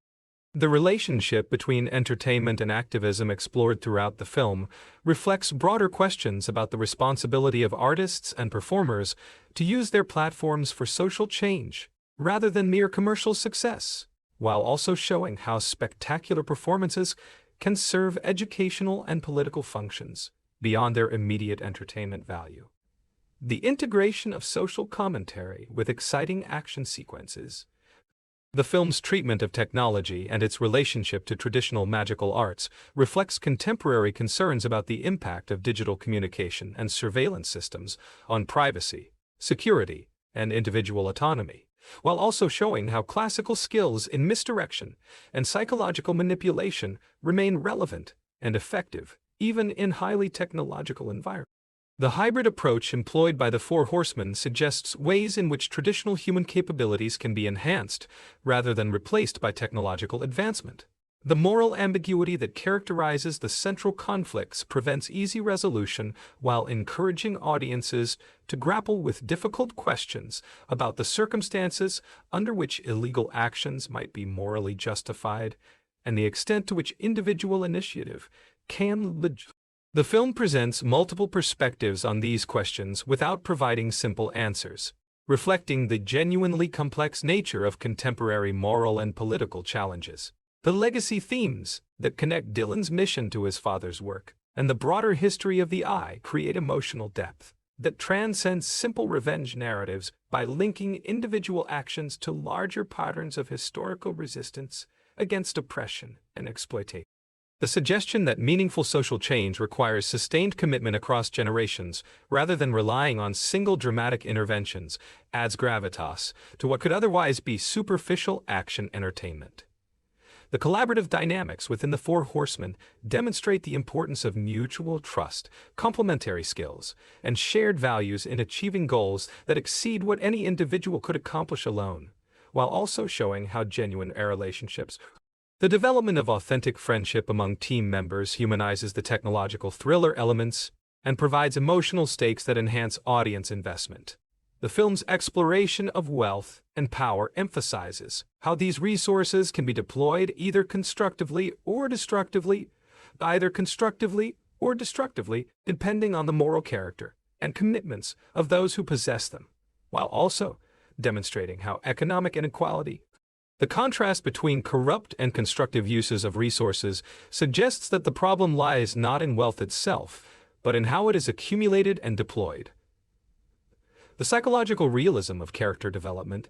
The relationship between entertainment and activism explored throughout the film reflects broader questions about the responsibility of artists and performers to use their platforms for social change rather than mere commercial success, while also showing how spectacular performances can serve educational and political functions beyond their immediate entertainment value. The integration of social commentary with exciting action sequences. The film's treatment of technology and its relationship to traditional magical arts reflects contemporary concerns about the impact of digital communication and surveillance systems on privacy, security, and individual autonomy, while also showing how classical skills in misdirection and psychological manipulation remain relevant and effective even in highly technological environments. The hybrid approach employed by the Four Horsemen suggests ways in which traditional human capabilities can be enhanced rather than replaced by technological advancement. The moral ambiguity that characterizes the central conflicts prevents easy resolution while encouraging audiences to grapple with difficult questions about the circumstances under which illegal actions might be morally justified and the extent to which individual initiative can legitimate. The film presents multiple perspectives on these questions without providing simple answers, reflecting the genuinely complex nature of contemporary moral and political challenges. The legacy themes that connect Dylan's mission to his father's work and the broader history of the Eye create emotional depth that transcends simple revenge narratives by linking individual actions to larger patterns of historical resistance against oppression and exploitation. The suggestion that meaningful social change requires sustained commitment across generations rather than relying on single dramatic interventions adds gravitas to what could otherwise be superficial action entertainment. The collaborative dynamics within the Four Horsemen demonstrate the importance of mutual trust, complementary skills, and shared values in achieving goals that exceed what any individual could accomplish alone, while also showing how genuine relationships The development of authentic friendship among team members humanizes the technological thriller elements and provides emotional stakes that enhance audience investment. The film's exploration of wealth and power emphasizes how these resources can be deployed either constructively or destructively, depending on the moral character and commitments of those who possess them, while also demonstrating how economic inequality. The contrast between corrupt and constructive uses of resources suggests that the problem lies not in wealth itself, but in how it is accumulated and deployed. The psychological realism of character development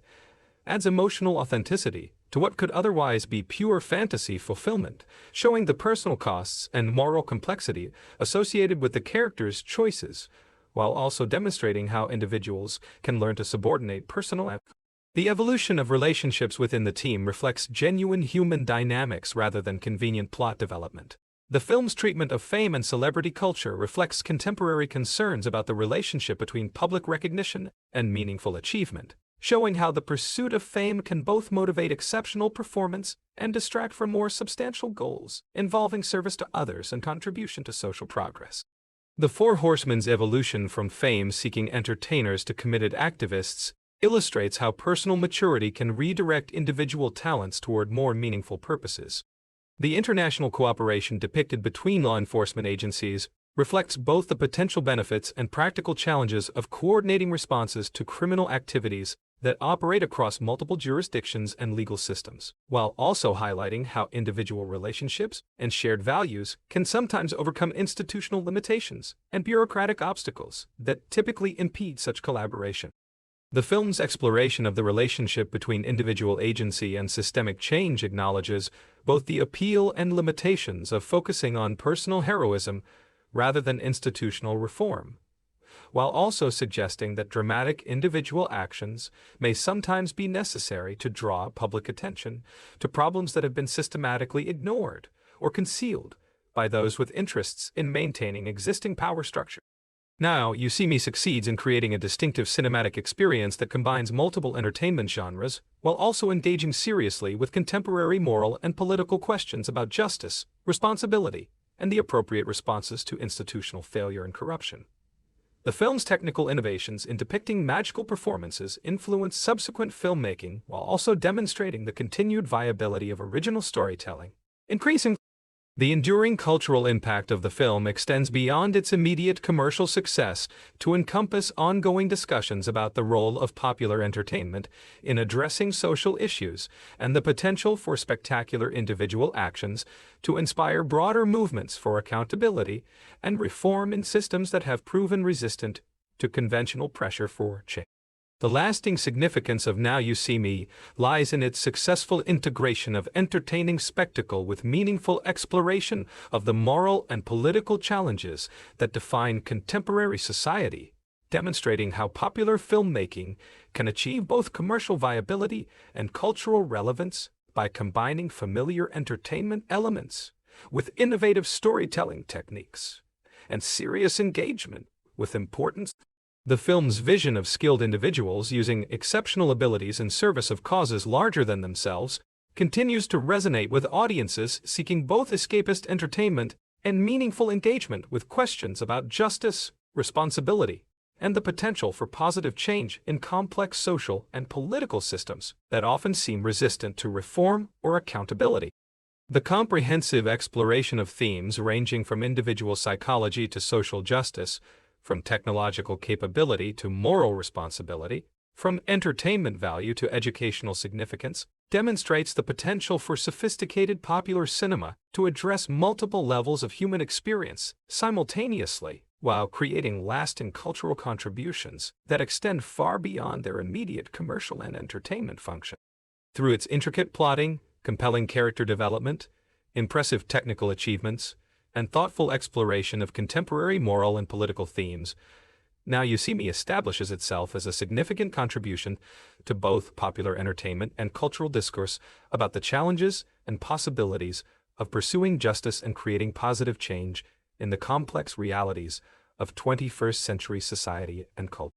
adds emotional authenticity to what could otherwise be pure fantasy fulfillment, showing the personal costs and moral complexity associated with the character's choices, while also demonstrating how individuals can learn to subordinate personal. The evolution of relationships within the team reflects genuine human dynamics rather than convenient plot development. The film's treatment of fame and celebrity culture reflects contemporary concerns about the relationship between public recognition and meaningful achievement, showing how the pursuit of fame can both motivate exceptional performance and distract from more substantial goals involving service to others and contribution to social progress. The Four Horsemen's evolution from fame-seeking entertainers to committed activists illustrates how personal maturity can redirect individual talents toward more meaningful purposes. The international cooperation depicted between law enforcement agencies reflects both the potential benefits and practical challenges of coordinating responses to criminal activities that operate across multiple jurisdictions and legal systems, while also highlighting how individual relationships and shared values can sometimes overcome institutional limitations and bureaucratic obstacles that typically impede such collaboration. The film's exploration of the relationship between individual agency and systemic change acknowledges both the appeal and limitations of focusing on personal heroism rather than institutional reform, while also suggesting that dramatic individual actions may sometimes be necessary to draw public attention to problems that have been systematically ignored or concealed by those with interests in maintaining existing power structure. Now You See Me succeeds in creating a distinctive cinematic experience that combines multiple entertainment genres while also engaging seriously with contemporary moral and political questions about justice, responsibility, and the appropriate responses to institutional failure and corruption. The film's technical innovations in depicting magical performances influence subsequent filmmaking while also demonstrating the continued viability of original storytelling, increasing. The enduring cultural impact of the film extends beyond its immediate commercial success to encompass ongoing discussions about the role of popular entertainment in addressing social issues and the potential for spectacular individual actions to inspire broader movements for accountability and reform in systems that have proven resistant to conventional pressure for change. The lasting significance of Now You See Me lies in its successful integration of entertaining spectacle with meaningful exploration of the moral and political challenges that define contemporary society, demonstrating how popular filmmaking can achieve both commercial viability and cultural relevance by combining familiar entertainment elements with innovative storytelling techniques and serious engagement with importance. The film's vision of skilled individuals using exceptional abilities in service of causes larger than themselves continues to resonate with audiences seeking both escapist entertainment and meaningful engagement with questions about justice, responsibility, and the potential for positive change in complex social and political systems that often seem resistant to reform or accountability. The comprehensive exploration of themes ranging from individual psychology to social justice, from technological capability to moral responsibility, from entertainment value to educational significance, demonstrates the potential for sophisticated popular cinema to address multiple levels of human experience simultaneously, while creating lasting cultural contributions that extend far beyond their immediate commercial and entertainment function. Through its intricate plotting, compelling character development, impressive technical achievements, and thoughtful exploration of contemporary moral and political themes, Now You See Me establishes itself as a significant contribution to both popular entertainment and cultural discourse about the challenges and possibilities of pursuing justice and creating positive change in the complex realities of 21st century society and culture.